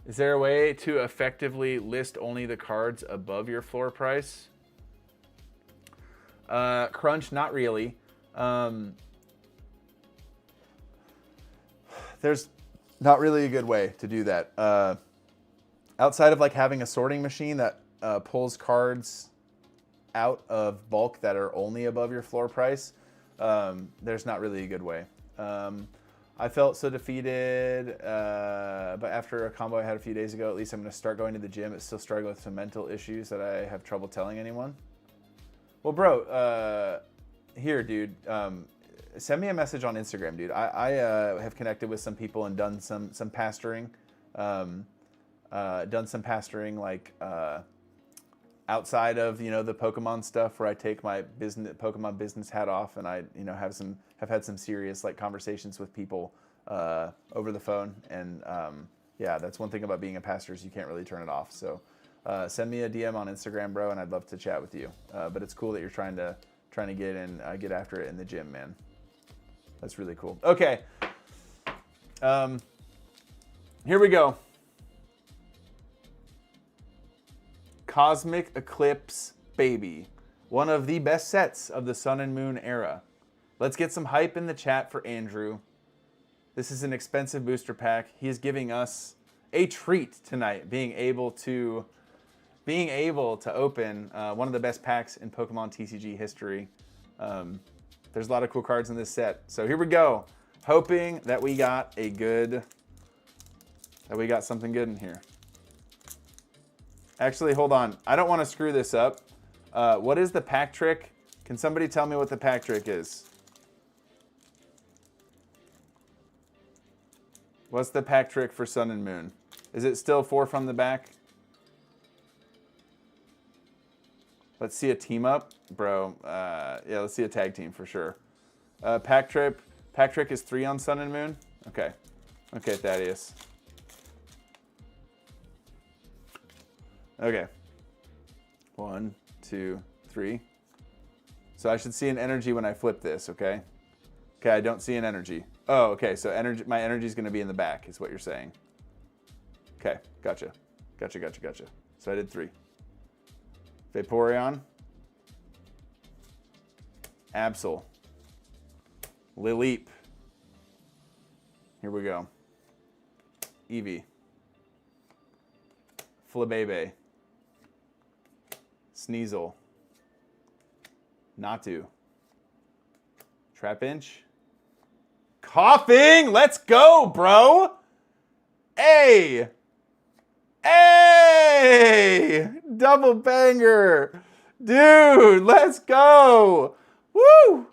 Is there a way to effectively list only the cards above your floor price? Crunch, not really. There's not really a good way to do that. Outside of like having a sorting machine that pulls cards out of bulk that are only above your floor price, there's not really a good way. I felt so defeated, but after a combo I had a few days ago, at least I'm going to start going to the gym. It's still struggling with some mental issues that I have trouble telling anyone. Well, bro, here, dude. Send me a message on Instagram, dude. I have connected with some people and done some pastoring. Done some pastoring like outside of the Pokemon stuff, where I take my Pokemon business hat off and I have had some serious like conversations with people over the phone. And yeah, that's one thing about being a pastor is you can't really turn it off. So send me a DM on Instagram, bro, and I'd love to chat with you. But it's cool that you're trying to get after it in the gym, man. That's really cool. Okay. Here we go. Cosmic Eclipse Baby. One of the best sets of the Sun and Moon era. Let's get some hype in the chat for Andrew. This is an expensive booster pack. He is giving us a treat tonight, being able to open one of the best packs in Pokemon TCG history. There's a lot of cool cards in this set. So here we go. Hoping that we got something good in here. Actually, hold on. I don't want to screw this up. What is the pack trick? Can somebody tell me what the pack trick is? What's the pack trick for Sun and Moon? Is it still 4 from the back? Let's see a team up. Bro, yeah, let's see a tag team for sure. Pack trick is 3 on Sun and Moon? Okay. Okay, Thaddeus. Okay. 1, 2, 3. So I should see an energy when I flip this, okay? Okay, I don't see an energy. Oh, okay, so my energy is going to be in the back, is what you're saying. Okay, gotcha. So I did 3. Vaporeon. Absol. Lileep. Here we go. Eevee. Flabebe. Sneasel. Natu. Trapinch. Coughing! Let's go, bro! Hey! Hey! Double banger! Dude, let's go! Woo!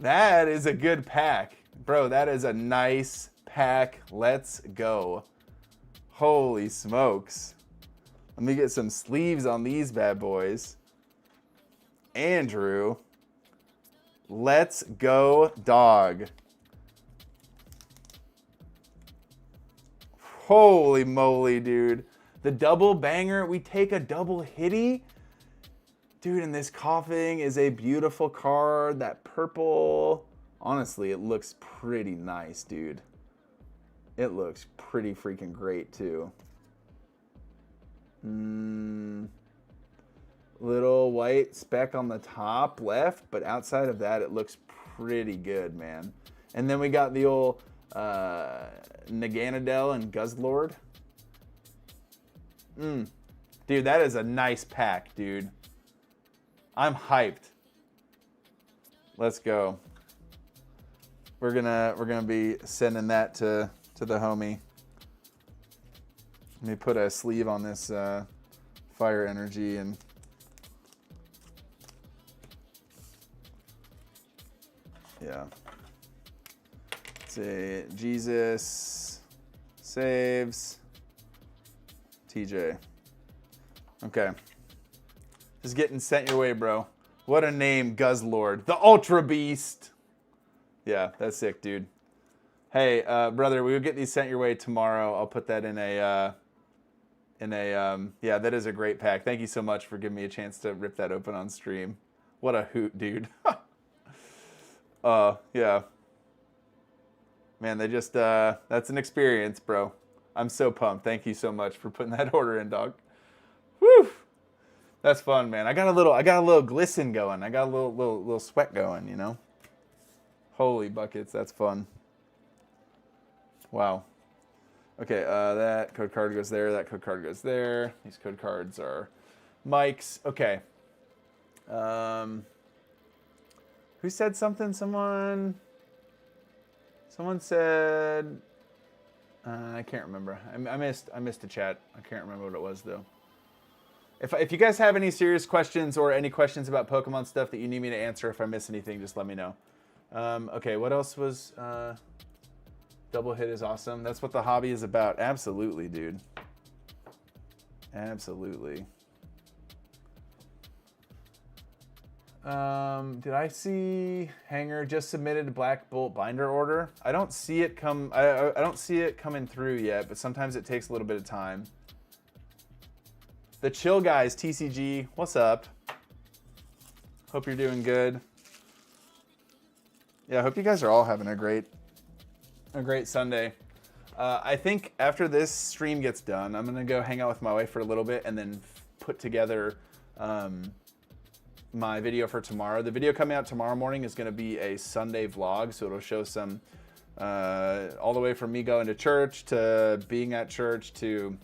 That is a good pack. Bro, that is a nice pack. Let's go. Holy smokes. Let me get some sleeves on these bad boys. Andrew. Let's go, dog. Holy moly, dude. The double banger. We take a double hitty. Dude, and this Coughing is a beautiful card. That purple. Honestly, it looks pretty nice, dude. It looks pretty freaking great, too. Little white speck on the top left, but outside of that, it looks pretty good, man. And then we got the old Naganadel and Guzzlord. Dude, that is a nice pack, dude. I'm hyped. Let's go. We're gonna be sending that to the homie. Let me put a sleeve on this Fire Energy and yeah. Say Jesus saves TJ. Okay. Just getting sent your way, bro. What a name, Guzzlord. The Ultra Beast. Yeah, that's sick, dude. Hey, brother, we'll get these sent your way tomorrow. I'll put that in a yeah, that is a great pack. Thank you so much for giving me a chance to rip that open on stream. What a hoot, dude. Yeah. Man, they just, that's an experience, bro. I'm so pumped. Thank you so much for putting that order in, dog. Woo! That's fun, man. I got a little glisten going. I got a little sweat going, you know? Holy buckets, that's fun. Wow. Okay, that code card goes there, that code card goes there. These code cards are Mike's. Okay. Who said something? Someone said, I can't remember. I missed the chat. I can't remember what it was though. If you guys have any serious questions or any questions about Pokemon stuff that you need me to answer, if I miss anything, just let me know. Okay, what else was, double hit is awesome. That's what the hobby is about. Absolutely, dude. Absolutely. Did I see Hanger just submitted a Black Bolt binder order? I don't see it come. I don't see it coming through yet, but sometimes it takes a little bit of time. The Chill Guys, TCG, what's up? Hope you're doing good. Yeah, I hope you guys are all having a great Sunday. I think after this stream gets done, I'm gonna go hang out with my wife for a little bit and then put together my video for tomorrow. The video coming out tomorrow morning is gonna be a Sunday vlog, so it'll show some all the way from me going to church to being at church to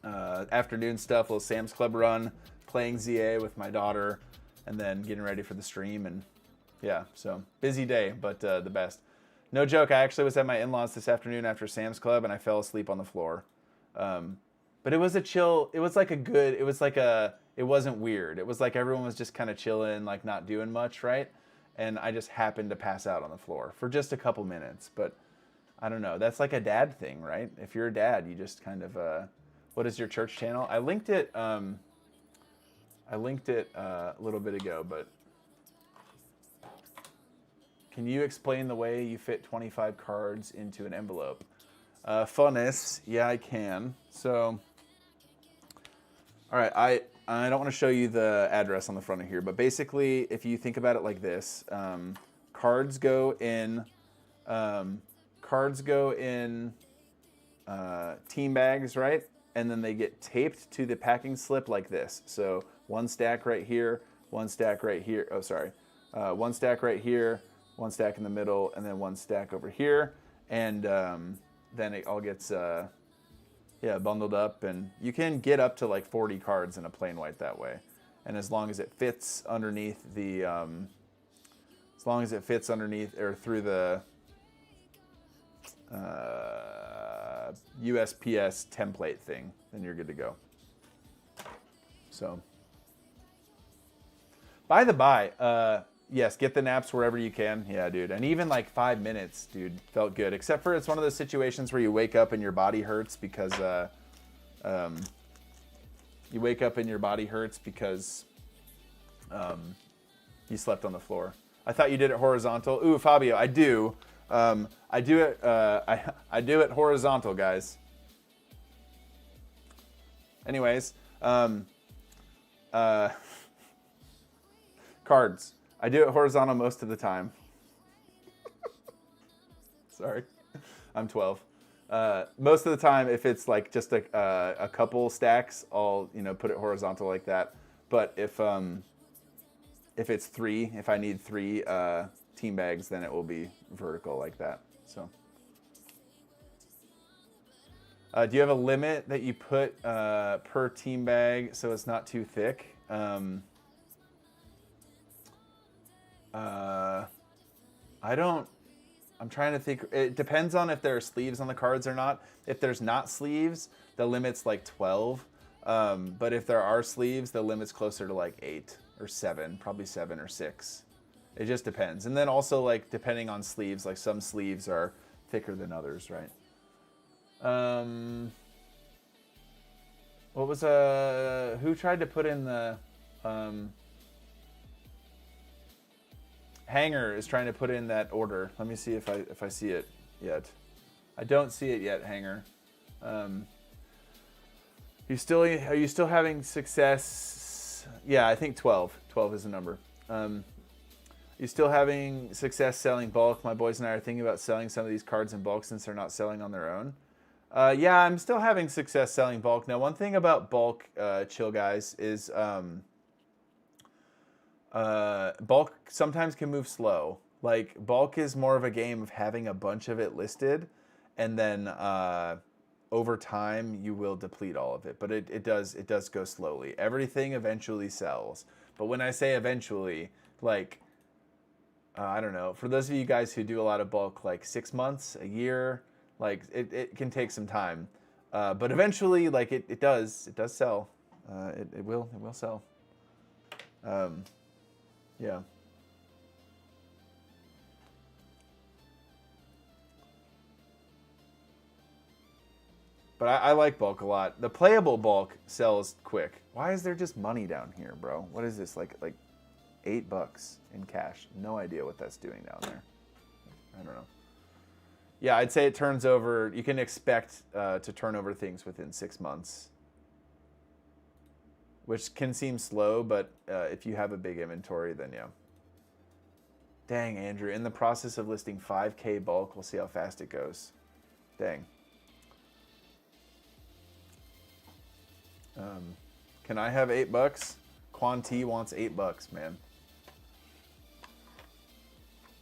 afternoon stuff, little Sam's Club run, playing ZA with my daughter, and then getting ready for the stream. And yeah, so busy day, but the best. No joke, I actually was at my in-laws this afternoon after Sam's Club, and I fell asleep on the floor. But it was a chill, it was like a good, it was like a, it wasn't weird. It was like everyone was just kind of chilling, like not doing much, right? And I just happened to pass out on the floor for just a couple minutes. But I don't know, that's like a dad thing, right? If you're a dad, you just kind of, what is your church channel? I linked it a little bit ago, but can you explain the way you fit 25 cards into an envelope? Funness, yeah, I can. So, all right, I don't want to show you the address on the front of here, but basically, if you think about it like this, cards go in team bags, right? And then they get taped to the packing slip like this. So one stack right here, one stack right here. Oh, sorry. One stack right here, one stack in the middle, and then one stack over here. And then it all gets bundled up. And you can get up to like 40 cards in a plain white that way. And as long as it fits underneath the, as long as it fits underneath or through the USPS template thing, then you're good to go. So, by the by, yes, get the naps wherever you can. Yeah, dude. And even like 5 minutes, dude, felt good. Except for it's one of those situations where you wake up and your body hurts because you slept on the floor. I thought you did it horizontal. Ooh, Fabio, I do. I do it. I do it horizontal, guys. Anyways, cards. I do it horizontal most of the time. Sorry, I'm 12. Most of the time, if it's like just a couple stacks, I'll put it horizontal like that. But if it's three, if I need three team bags, then it will be vertical like that. So, do you have a limit that you put per team bag so it's not too thick? I don't. I'm trying to think. It depends on if there are sleeves on the cards or not. If there's not sleeves, the limit's like 12. But if there are sleeves, the limit's closer to like 8 or 7, probably 7 or 6. It just depends. And then also like depending on sleeves, like some sleeves are thicker than others, right? What was who tried to put in the Hanger is trying to put in that order. Let me see if I see it yet. I don't see it yet, Hanger. Are you still having success? Yeah, I think 12. 12 is the number. You still having success selling bulk? My boys and I are thinking about selling some of these cards in bulk since they're not selling on their own. Yeah, I'm still having success selling bulk. Now, one thing about bulk, chill guys, is bulk sometimes can move slow. Like, bulk is more of a game of having a bunch of it listed, and then over time you will deplete all of it. But it does go slowly. Everything eventually sells. But when I say eventually, like, I don't know. For those of you guys who do a lot of bulk, like 6 months, a year, like it can take some time. But eventually, like it does sell. It will sell. Yeah. But I like bulk a lot. The playable bulk sells quick. Why is there just money down here, bro? What is this, like $8 in cash? No idea what that's doing down there. I don't know. Yeah, I'd say it turns over. You can expect to turn over things within 6 months, which can seem slow, but if you have a big inventory, then yeah. Dang, Andrew, in the process of listing 5K bulk, we'll see how fast it goes. Dang. Can I have $8? Quan T wants $8, man.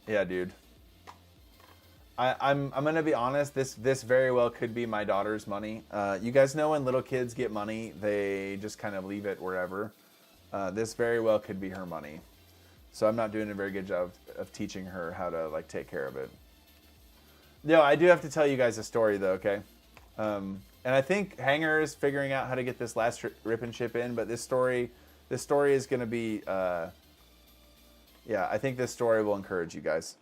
Yeah, dude. I'm gonna be honest. This very well could be my daughter's money. You guys know when little kids get money, they just kind of leave it wherever. This very well could be her money. So I'm not doing a very good job of teaching her how to like take care of it. No, I do have to tell you guys a story though, okay? And I think Hanger is figuring out how to get this last rip and ship in, but this story is gonna be, yeah, I think this story will encourage you guys.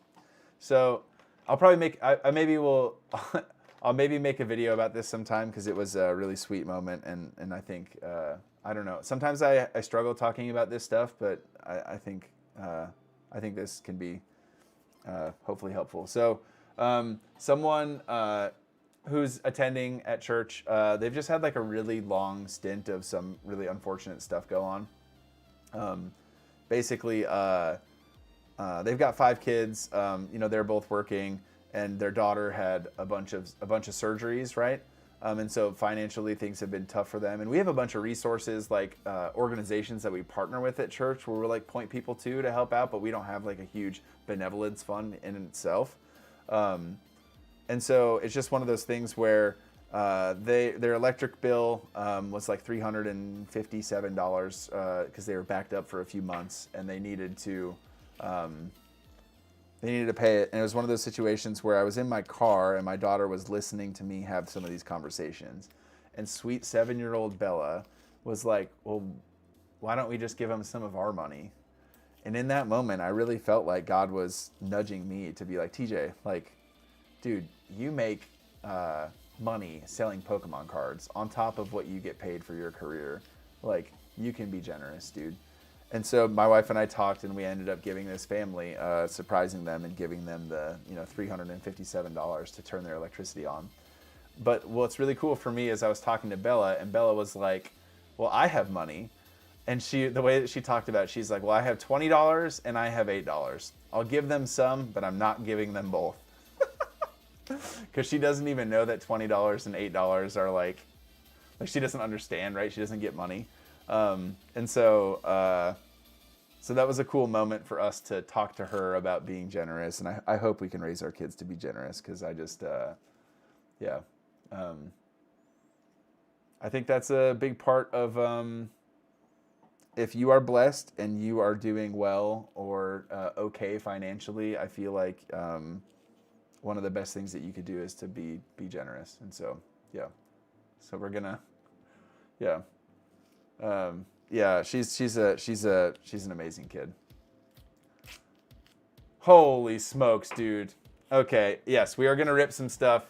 So I'll probably make, I maybe will, I'll maybe make a video about this sometime because it was a really sweet moment, and I think, I don't know. Sometimes I struggle talking about this stuff, but I think this can be hopefully helpful. So someone who's attending at church, they've just had like a really long stint of some really unfortunate stuff go on. Basically, they've got 5 kids. They're both working, and their daughter had a bunch of surgeries, right? And so financially things have been tough for them. And we have a bunch of resources like organizations that we partner with at church where we're like point people to help out, but we don't have like a huge benevolence fund in itself. And so it's just one of those things where their electric bill was like $357 because they were backed up for a few months and they needed to pay it. And it was one of those situations where I was in my car and my daughter was listening to me have some of these conversations. And sweet 7-year-old Bella was like, well, why don't we just give them some of our money? And in that moment, I really felt like God was nudging me to be like, TJ, like, dude, you make money selling Pokemon cards on top of what you get paid for your career. Like, you can be generous, dude. And so my wife and I talked, and we ended up giving this family, surprising them and giving them the $357 to turn their electricity on. But what's really cool for me is I was talking to Bella, and Bella was like, well, I have money. And the way that she talked about it, she's like, well, I have $20 and I have $8. I'll give them some, but I'm not giving them both. Because she doesn't even know that $20 and $8 are like she doesn't understand, right? She doesn't get money. And so that was a cool moment for us to talk to her about being generous. And I hope we can raise our kids to be generous because I just, I think that's a big part of if you are blessed and you are doing well or okay financially, I feel like one of the best things that you could do is to be generous. And so, yeah. So we're gonna, yeah. She's an amazing kid. Holy smokes, dude. Okay, yes, we are gonna rip some stuff.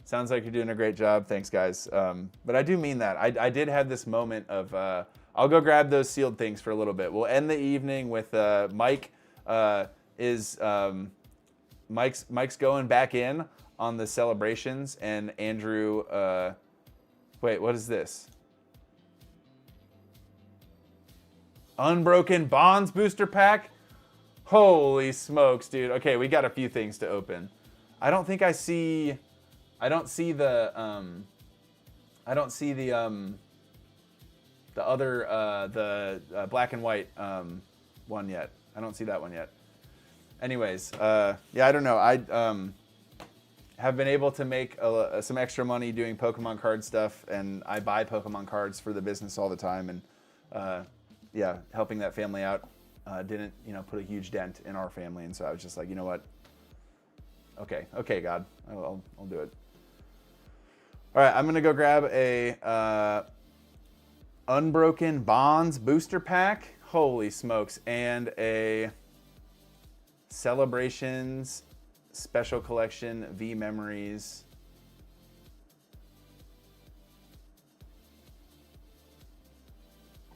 Sounds like you're doing a great job. Thanks, guys. But I do mean that. I did have this moment of I'll go grab those sealed things for a little bit. We'll end the evening with Mike Mike's going back in on the celebrations, and Andrew. Wait, what is this? Unbroken Bonds booster pack? Holy smokes, dude. Okay, we got a few things to open. I don't see the other black and white one yet. I don't see that one yet. Anyways, I don't know. I have been able to make some extra money doing Pokemon card stuff, and I buy Pokemon cards for the business all the time, and helping that family out didn't put a huge dent in our family, and so I was just like, you know what? Okay, God, I'll do it. All right, I'm gonna go grab a Unbroken Bonds booster pack. Holy smokes, and a Celebrations Special Collection V Memories.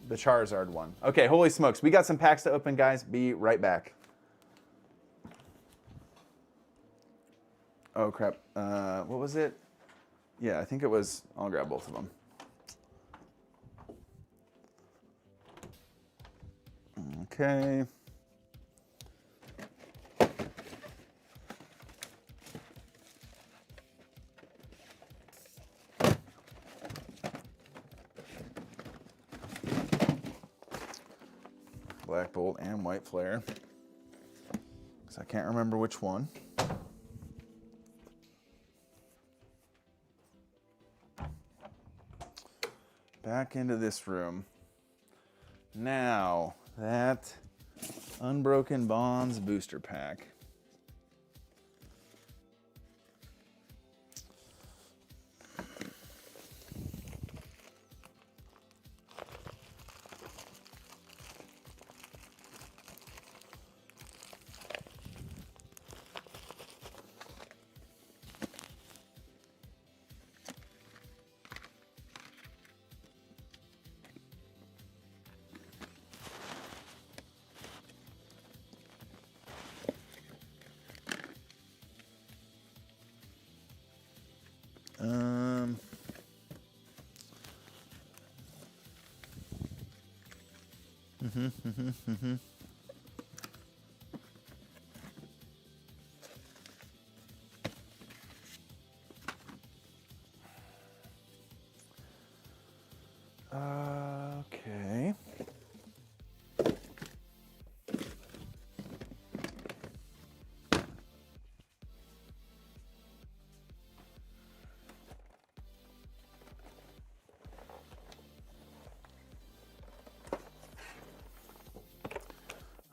The Charizard one. Okay, holy smokes. We got some packs to open, guys. Be right back. Oh, crap. What was it? Yeah, I think it was... I'll grab both of them. Okay. Black Bolt and White Flare, because I can't remember which one. Back into this room. Now, that Unbroken Bonds booster pack.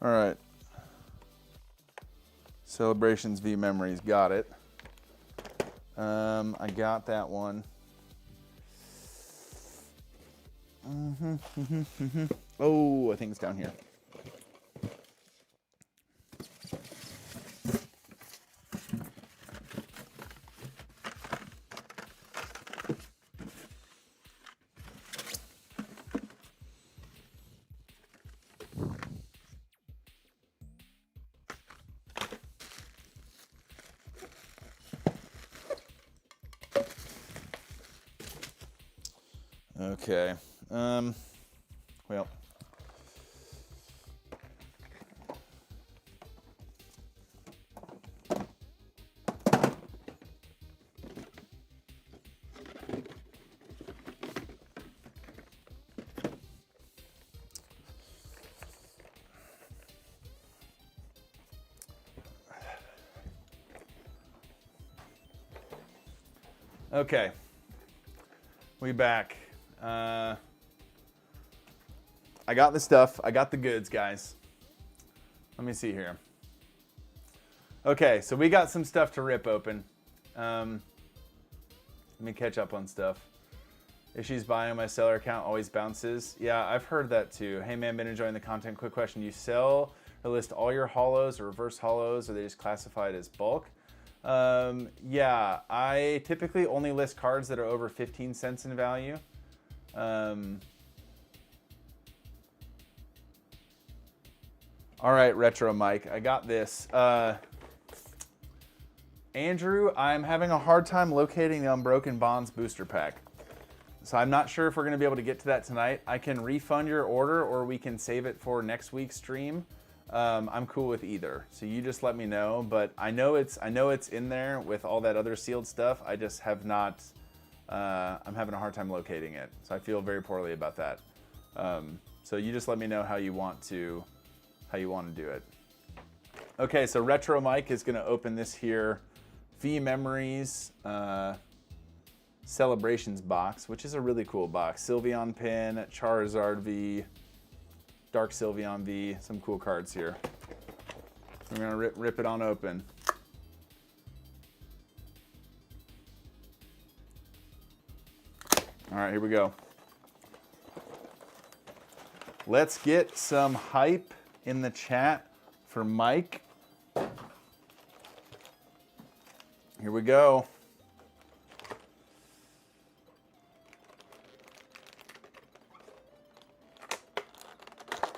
All right. Celebrations V Memories, got it. I got that one. Oh, I think it's down here. Okay. Well. Okay. We back. I got the stuff. I got the goods, guys. Let me see here. Okay, so we got some stuff to rip open. Let me catch up on stuff. Issues buying my seller account always bounces. Yeah, I've heard that too. Hey man, been enjoying the content. Quick question. You sell or list all your holos or reverse holos, or are they just classified as bulk? Yeah, I typically only list cards that are over 15 cents in value. All right, Retro Mike, I got this. Andrew, I'm having a hard time locating the Unbroken Bonds booster pack. So I'm not sure if we're going to be able to get to that tonight. I can refund your order, or we can save it for next week's stream. I'm cool with either. So you just let me know. But I know it's in there with all that other sealed stuff. I just have not. I'm having a hard time locating it. So I feel very poorly about that. So you just let me know how you want to do it. Okay, so Retro Mike is going to open this here V Memories Celebrations box, which is a really cool box. Sylveon pin, Charizard V, Dark Sylveon V, some cool cards here. We're gonna rip it on open. All right, here we go. Let's get some hype in the chat for Mike. Here we go.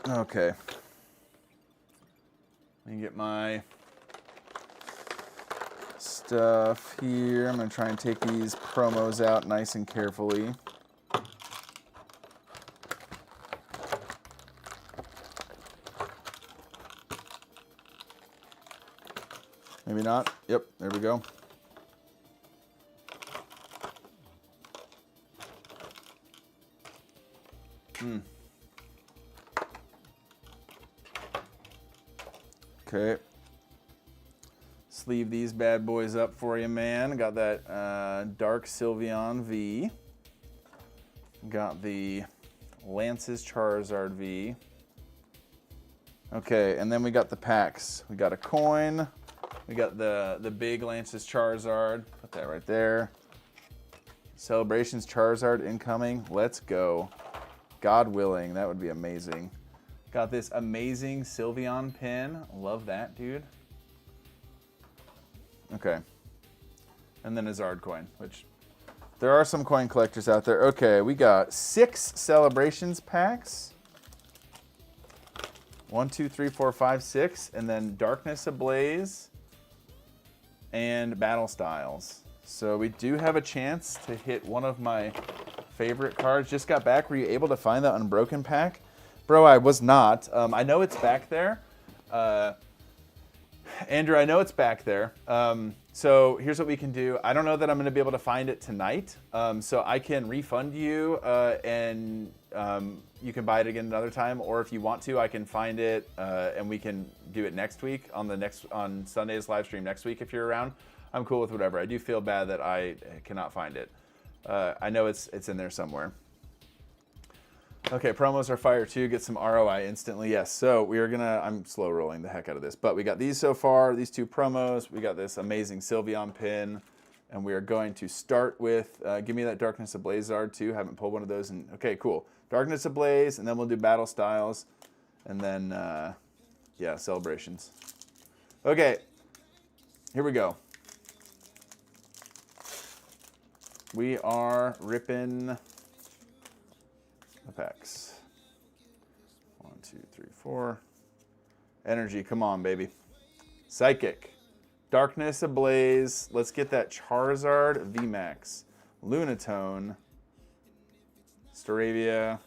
Okay. Let me get my stuff here. I'm going to try and take these promos out nice and carefully. Maybe not. Yep, there we go. Okay. Sleeve these bad boys up for you, man. Got that Dark Sylveon V. Got the Lance's Charizard V. Okay, and then we got the packs. We got a coin. We got the big Lance's Charizard. Put that right there. Celebrations Charizard incoming. Let's go. God willing, that would be amazing. Got this amazing Sylveon pin. Love that, dude. Okay. And then a Zard coin, which there are some coin collectors out there. Okay, we got 6 Celebrations packs. 1, 2, 3, 4, 5, 6. And then Darkness Ablaze and Battle Styles. So we do have a chance to hit one of my favorite cards. Just got back. Were you able to find the Unbroken pack? Bro, I was not. I know it's back there. Andrew, I know it's back there. So here's what we can do. I don't know that I'm going to be able to find it tonight. So I can refund you and you can buy it again another time. Or if you want to, I can find it and we can do it next week on Sunday's live stream next week if you're around. I'm cool with whatever. I do feel bad that I cannot find it. I know it's in there somewhere. Okay, promos are fire too. Get some ROI instantly. Yes. So we are gonna. I'm slow rolling the heck out of this, but we got these so far. These 2 promos. We got this amazing Sylveon pin, and we are going to start with. Give me that Darkness Ablaze Zard too. Haven't pulled one of those. And okay, cool. Darkness Ablaze, and then we'll do Battle Styles, and then yeah, celebrations. Okay, here we go. We are ripping the packs. 1, 2, 3, 4. Energy, come on, baby. Psychic. Darkness Ablaze. Let's get that Charizard VMAX. Lunatone. Staravia.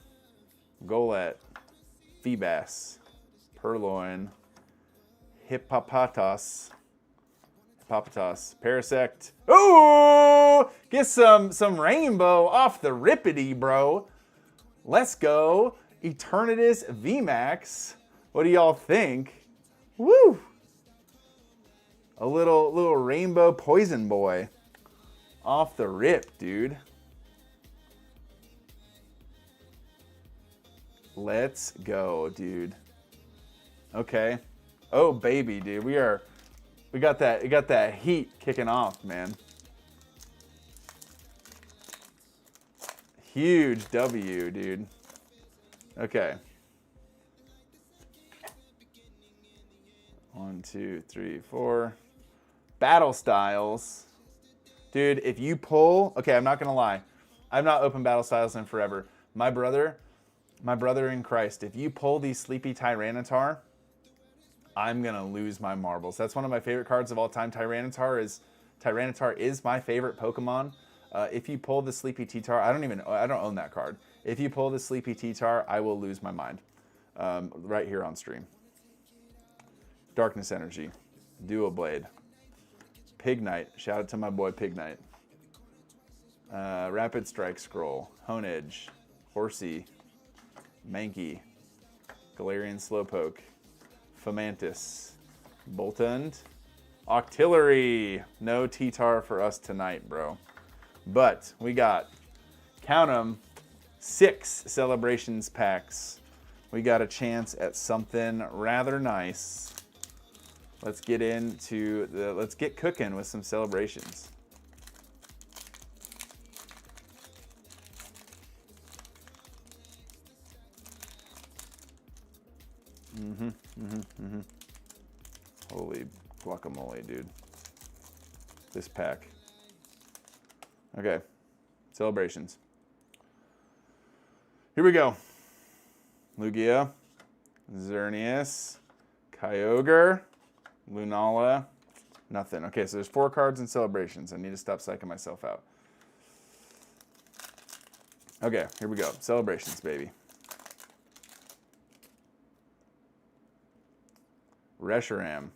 Golett. Feebas. Purloin. Hippopotas. Parasect. Ooh! Get some rainbow off the rippity, bro. Let's go. Eternatus VMAX. What do y'all think? Woo! A little rainbow poison boy. Off the rip, dude. Let's go, dude. Okay. Oh, baby, dude. We got that heat kicking off, man. Huge W, dude. Okay. 1, 2, 3, 4. Battle Styles. Dude, if you pull... Okay, I'm not going to lie. I've not opened Battle Styles in forever. My brother in Christ, if you pull the Sleepy Tyranitar, I'm going to lose my marbles. That's one of my favorite cards of all time. Tyranitar is my favorite Pokemon. If you pull the Sleepy T-Tar, I don't own that card. If you pull the Sleepy T-Tar, I will lose my mind. Right here on stream. Darkness Energy. Dual Blade. Pignite. Shout out to my boy Pignite. Rapid Strike Scroll. Honedge. Horsey. Mankey. Galarian Slowpoke. Fomantis. Boltund. Octillery. No T-Tar for us tonight, bro. But we got, count them, 6 celebrations packs. We got a chance at something rather nice. Let's get let's get cooking with some celebrations. Holy guacamole, dude. This pack. Okay, celebrations. Here we go. Lugia, Xerneas, Kyogre, Lunala, nothing. Okay, so there's 4 cards in celebrations. I need to stop psyching myself out. Okay, here we go. Celebrations, baby. Reshiram,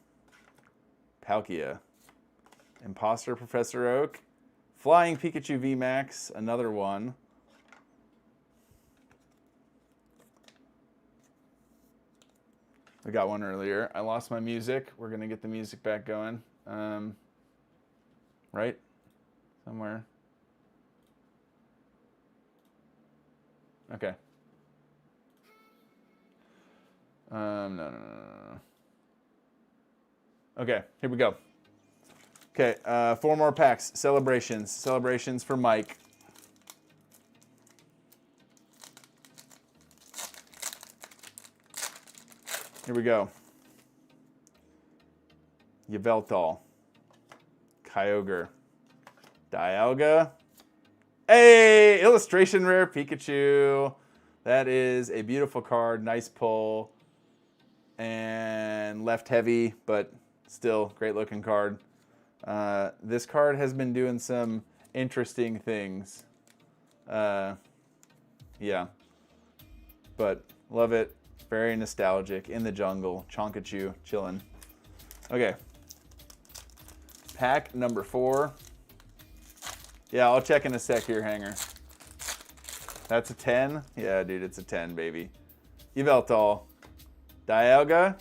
Palkia, Imposter Professor Oak, Flying Pikachu VMAX, another one. We got one earlier. I lost my music. We're going to get the music back going. Right? Somewhere. Okay. No. Okay, here we go. Okay, 4 more packs. Celebrations. Celebrations for Mike. Here we go. Yveltal. Kyogre. Dialga. Hey! Illustration rare Pikachu. That is a beautiful card. Nice pull. And left heavy, but still great looking card. This card has been doing some interesting things. Yeah. But love it. Very nostalgic. In the jungle. Chonkachu. Chillin'. Okay. Pack number 4. Yeah, I'll check in a sec here, Hanger. That's a 10? Yeah, dude, it's a 10, baby. Yveltal. Dialga.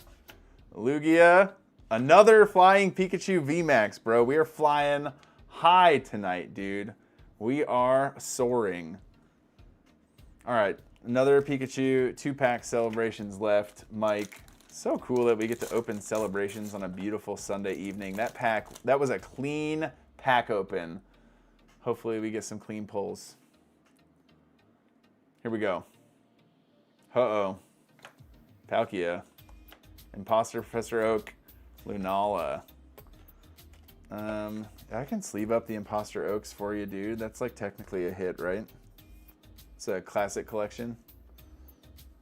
Lugia. Another Flying Pikachu VMAX, bro. We are flying high tonight, dude. We are soaring. All right, Another Pikachu 2-pack celebrations left. Mike, so cool that we get to open celebrations on a beautiful Sunday evening. That was a clean pack open. Hopefully we get some clean pulls. Here we go. Uh-oh. Palkia. Imposter Professor Oak. Lunala. I can sleeve up the Imposter Oaks for you, dude. That's like technically a hit, right? It's a classic collection.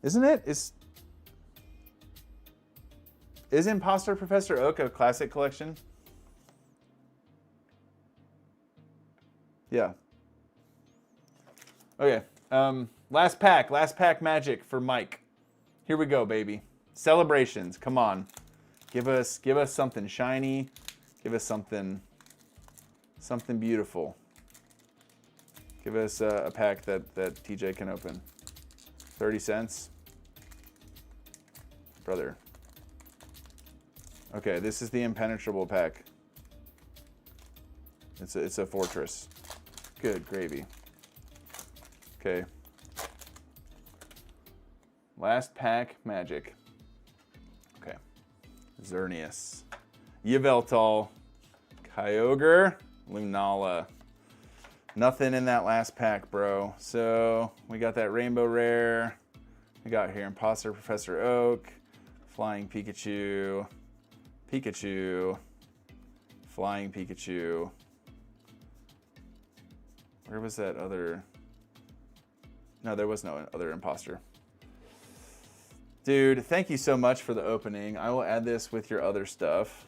Isn't it? Is Imposter Professor Oak a classic collection? Yeah. Okay. Last pack magic for Mike. Here we go, baby. Celebrations. Come on. Give us something shiny. Give us something beautiful. Give us a pack that TJ can open. 30 cents. Brother. Okay, this is the impenetrable pack. It's a fortress. Good gravy. Okay. Last pack magic. Okay. Xerneas. Yveltal. Kyogre. Lunala. Nothing in that last pack, bro. So we got that Rainbow Rare. We got here Imposter Professor Oak. Flying Pikachu. Pikachu. Flying Pikachu. Where was that other? No, there was no other imposter. Dude, thank you so much for the opening. I will add this with your other stuff.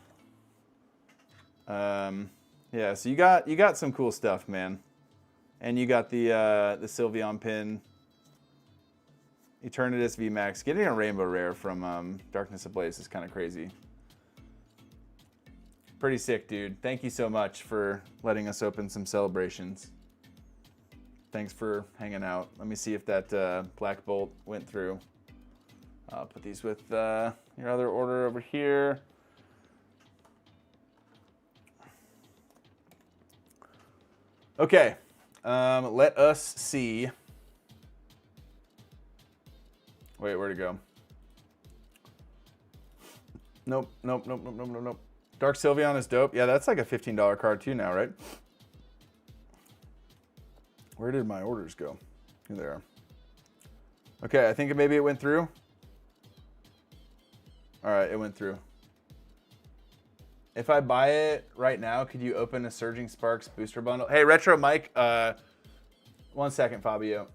Yeah, so you got some cool stuff, man. And you got the Sylveon pin. Eternatus VMAX. Getting a Rainbow Rare from Darkness Ablaze is kind of crazy. Pretty sick, dude. Thank you so much for letting us open some celebrations. Thanks for hanging out. Let me see if that Black Bolt went through. I'll put these with your other order over here. Okay, let us see. Wait, where'd it go? Nope. Dark Sylveon is dope. Yeah, that's like a $15 card too now, right? Where did my orders go? Here they are. Okay, I think maybe it went through. All right, it went through. If I buy it right now, could you open a Surging Sparks booster bundle? Hey, Retro Mike, 1 second, Fabio.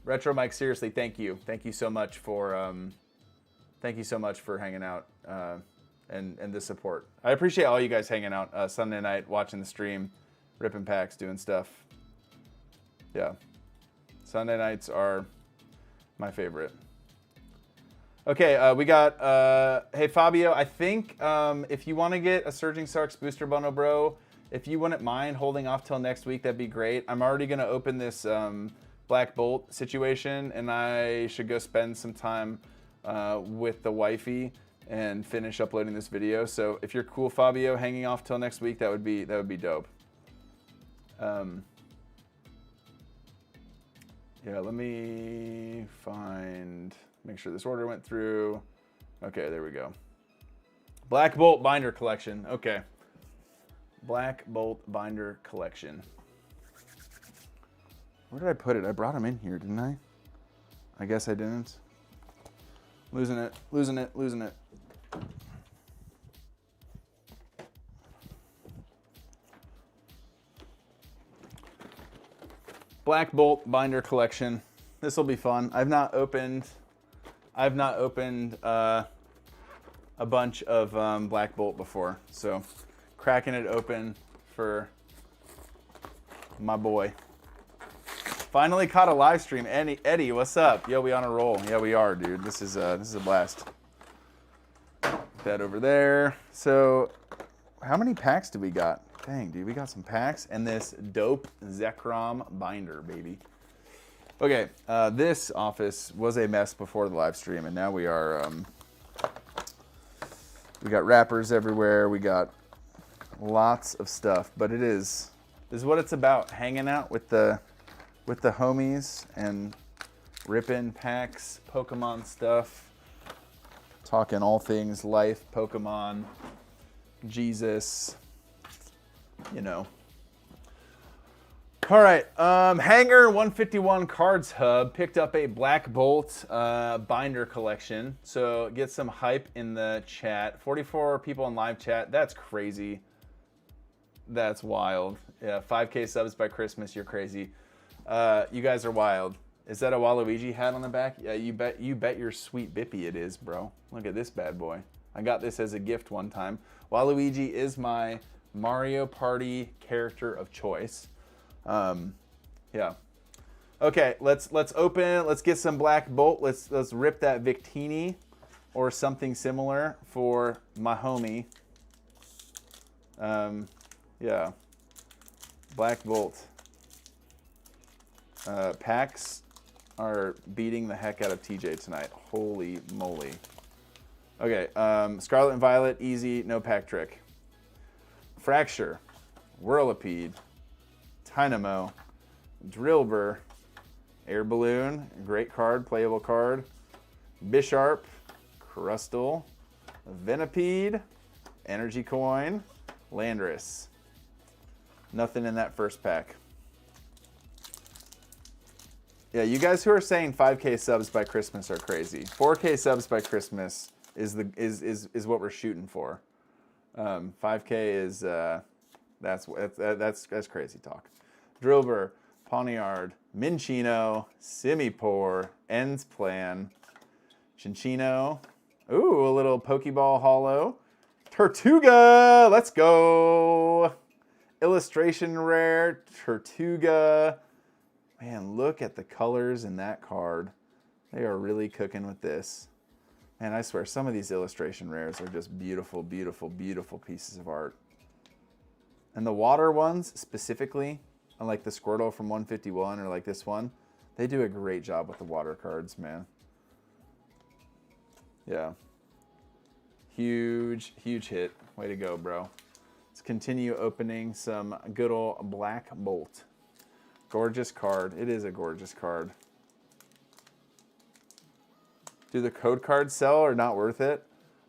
Retro Mike, seriously, thank you. Thank you so much for hanging out and the support. I appreciate all you guys hanging out Sunday night, watching the stream, ripping packs, doing stuff. Yeah, Sunday nights are my favorite. Okay, we got, hey Fabio, I think if you want to get a Surging Sparks booster bundle, bro, if you wouldn't mind holding off till next week, that'd be great. I'm already going to open this Black Bolt situation, and I should go spend some time with the wifey and finish uploading this video. So if you're cool, Fabio, hanging off till next week, that would be dope. Yeah, let me make sure this order went through. Okay, there we go. Black Bolt binder collection. Okay. Black Bolt binder collection. Where did I put it? I brought them in here, didn't I? I guess I didn't. Losing it. Black Bolt binder collection. This will be fun. I've not opened a bunch of Black Bolt before, so cracking it open for my boy. Finally caught a live stream. Eddie, what's up? Yo, we on a roll. Yeah, we are, dude. This is a blast. Put that over there. So, how many packs do we got? Dang, dude, we got some packs and this dope Zekrom binder, baby. Okay, this office was a mess before the live stream, and now we are. We got wrappers everywhere. We got lots of stuff, but this is what it's about: hanging out with the homies and Ripping packs, Pokemon stuff. Talking all things life, Pokemon, Jesus, you know. All right, Hanger 151 Cards Hub picked up a Black Bolt binder collection. So get some hype in the chat. 44 people in live chat. That's crazy. That's wild. Yeah, 5K subs by Christmas. You're crazy. You guys are wild. Is that a Waluigi hat on the back? Yeah, you bet your sweet bippy it is, bro. Look at this bad boy. I got this as a gift one time. Waluigi is my Mario Party character of choice. Yeah. Okay, let's open. Let's get some Black Bolt. Let's rip that Victini or something similar for my homie. Yeah. Black Bolt. Packs are beating the heck out of TJ tonight. Holy moly. Okay, Scarlet and Violet, easy, no pack trick. Fracture, Whirlipede, Tynamo, Drillbur, Air Balloon, great card, playable card. Bisharp, Crustle, Venipede, Energy Coin, Landorus. Nothing in that first pack. Yeah, you guys who are saying 5K subs by Christmas are crazy. 4K subs by Christmas is what we're shooting for. 5K is that's crazy talk. Drillbur, Pawniard, Minchino, Simipour, Ends Plan, Chinchino. Ooh, a little Pokeball Hollow. Tortuga, let's go. Illustration rare, Tortuga. Man, look at the colors in that card. They are really cooking with this. Man, I swear, some of these illustration rares are just beautiful, beautiful, beautiful pieces of art. And the water ones, specifically, like the Squirtle from 151 or like this one, they do a great job with the water cards, man. Yeah. Huge, huge hit. Way to go, bro. Let's continue opening some good old Black Bolt. Gorgeous card. It is a gorgeous card. Do the code cards sell or not worth it?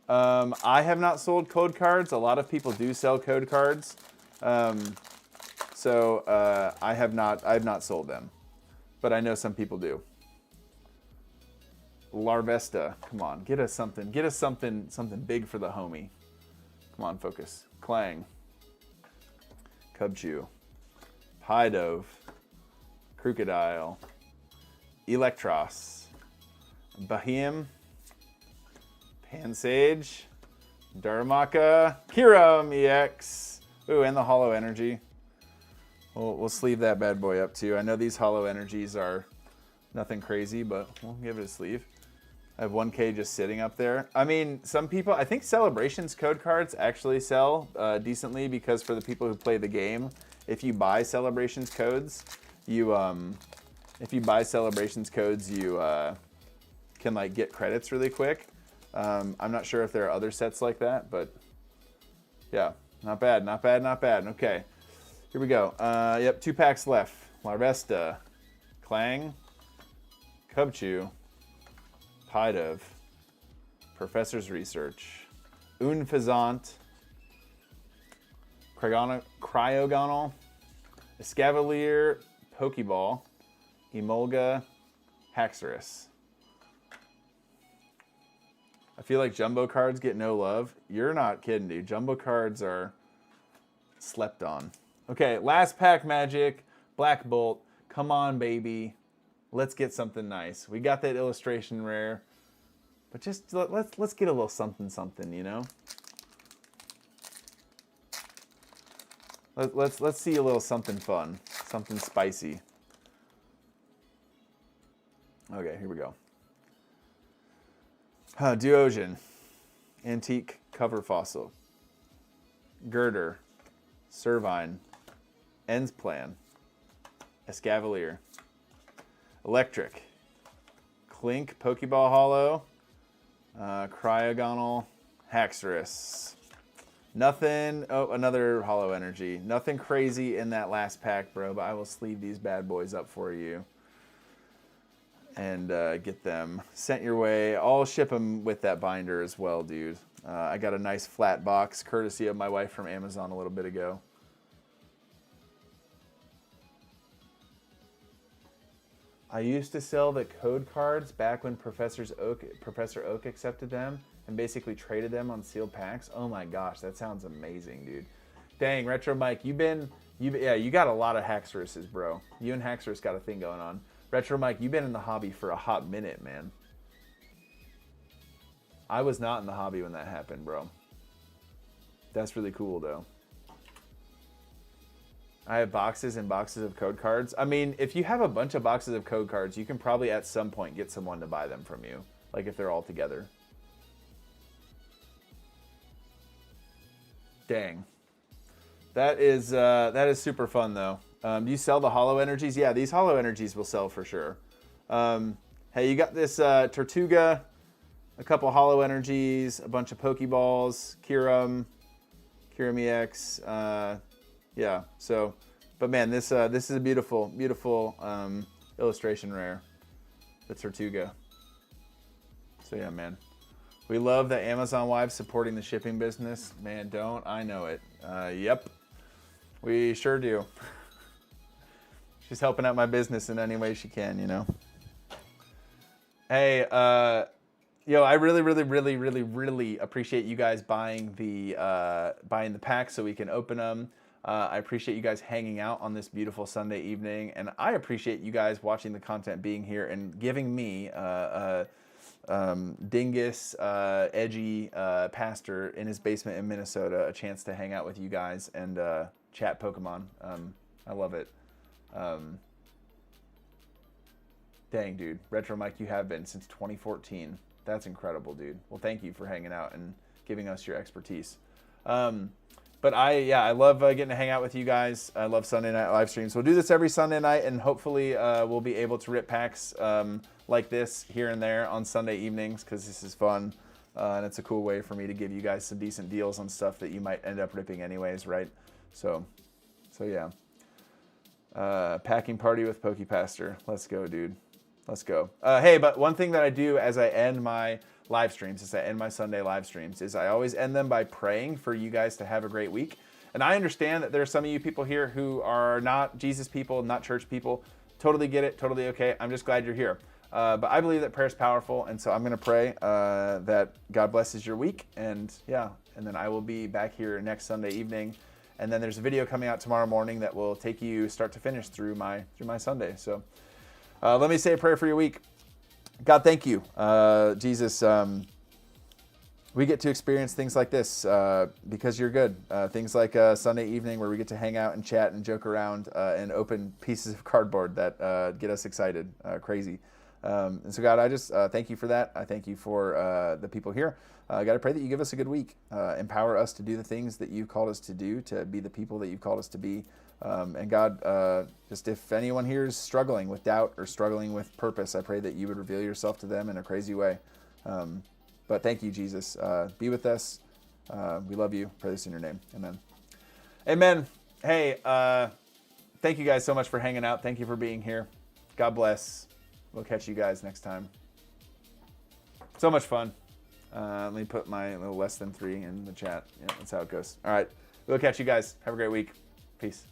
I have not sold code cards. A lot of people do sell code cards. So I have not sold them. But I know some people do. Larvesta, come on, get us something big for the homie. Come on, focus. Clang. Cubchoo. Pidove. Crocodile. Electros. Bahiam. Pansage. Darumaka. Kiram EX. Ooh, and the Hollow Energy. We'll sleeve that bad boy up too. I know these Hollow Energies are nothing crazy, but we'll give it a sleeve. I have 1K just sitting up there. I mean, some people, I think Celebrations code cards actually sell decently because for the people who play the game, if you buy Celebrations codes, you can like get credits really quick. I'm not sure if there are other sets like that, but yeah, not bad, not bad, not bad. Okay, here we go. Yep, 2 packs left. Larvesta, Clang, Cubchoo, Pidove, Professor's Research, Unfazant, Cryogonal, Escavalier, Pokeball, Emolga, Haxorus. I feel like jumbo cards get no love. You're not kidding, dude. Jumbo cards are slept on. Okay, last pack magic, Black Bolt. Come on, baby. Let's get something nice. We got that illustration rare, but just let's get a little something, you know? Let's see a little something fun, something spicy. Okay, here we go. Duosion, Antique Cover Fossil, Girder, Servine, Ends Plan, Escavalier, Electric, Clink, Pokeball Hollow, Cryogonal, Haxorus. Nothing, oh, another Hollow Energy. Nothing crazy in that last pack, bro, but I will sleeve these bad boys up for you. and get them sent your way. I'll ship them with that binder as well, dude. I got a nice flat box courtesy of my wife from Amazon a little bit ago. I used to sell the code cards back when Professor Oak accepted them and basically traded them on sealed packs. Oh my gosh, that sounds amazing, dude. Dang, Retro Mike, you got a lot of Haxoruses, bro. You and Haxorus got a thing going on. Retro Mike, you've been in the hobby for a hot minute, man. I was not in the hobby when that happened, bro. That's really cool, though. I have boxes and boxes of code cards. I mean, if you have a bunch of boxes of code cards, you can probably at some point get someone to buy them from you. Like if they're all together. Dang. That is super fun, though. Do you sell the Hollow Energies? Yeah, these Hollow Energies will sell for sure. Hey, you got this Tortuga, a couple Hollow Energies, a bunch of Pokeballs, Kyurem EX. Yeah, so, but man, this is a beautiful, beautiful illustration rare, the Tortuga. So yeah, man. We love that Amazon wives supporting the shipping business. Man, don't I know it. Yep, we sure do. She's helping out my business in any way she can, you know. Hey, yo, I really appreciate you guys buying the packs so we can open them. I appreciate you guys hanging out on this beautiful Sunday evening, and I appreciate you guys watching the content, being here, and giving me dingus, edgy pastor in his basement in Minnesota a chance to hang out with you guys and chat Pokemon. I love it. Dang, dude. Retro Mike, you have been since 2014. That's incredible, dude. Well, thank you for hanging out and giving us your expertise. But I love getting to hang out with you guys. I love Sunday night live streams. We'll do this every Sunday night, and hopefully we'll be able to rip packs like this here and there on Sunday evenings, because this is fun. And it's a cool way for me to give you guys some decent deals on stuff that you might end up ripping anyways, right? So yeah. Packing party with PokePastor. Let's go, dude. Let's go. Hey, but one thing that I do as I end my live streams, as I end my Sunday live streams, is I always end them by praying for you guys to have a great week. And I understand that there are some of you people here who are not Jesus people, not church people. Totally get it. Totally okay. I'm just glad you're here. But I believe that prayer is powerful, and so I'm going to pray that God blesses your week. And yeah, and then I will be back here next Sunday evening. And then there's a video coming out tomorrow morning that will take you start to finish through my Sunday. So let me say a prayer for your week. God, thank you. Jesus, we get to experience things like this because you're good. Things like Sunday evening where we get to hang out and chat and joke around and open pieces of cardboard that get us excited, crazy. And so, God, I just thank you for that. I thank you for the people here. God, I pray that you give us a good week. Empower us to do the things that you've called us to do, to be the people that you've called us to be. And God, just if anyone here is struggling with doubt or struggling with purpose, I pray that you would reveal yourself to them in a crazy way. But thank you, Jesus. Be with us. We love you. Pray this in your name. Amen. Amen. Hey, thank you guys so much for hanging out. Thank you for being here. God bless. We'll catch you guys next time. So much fun. Let me put my little less than 3 in the chat. Yeah, that's how it goes. All right. We'll catch you guys. Have a great week. Peace.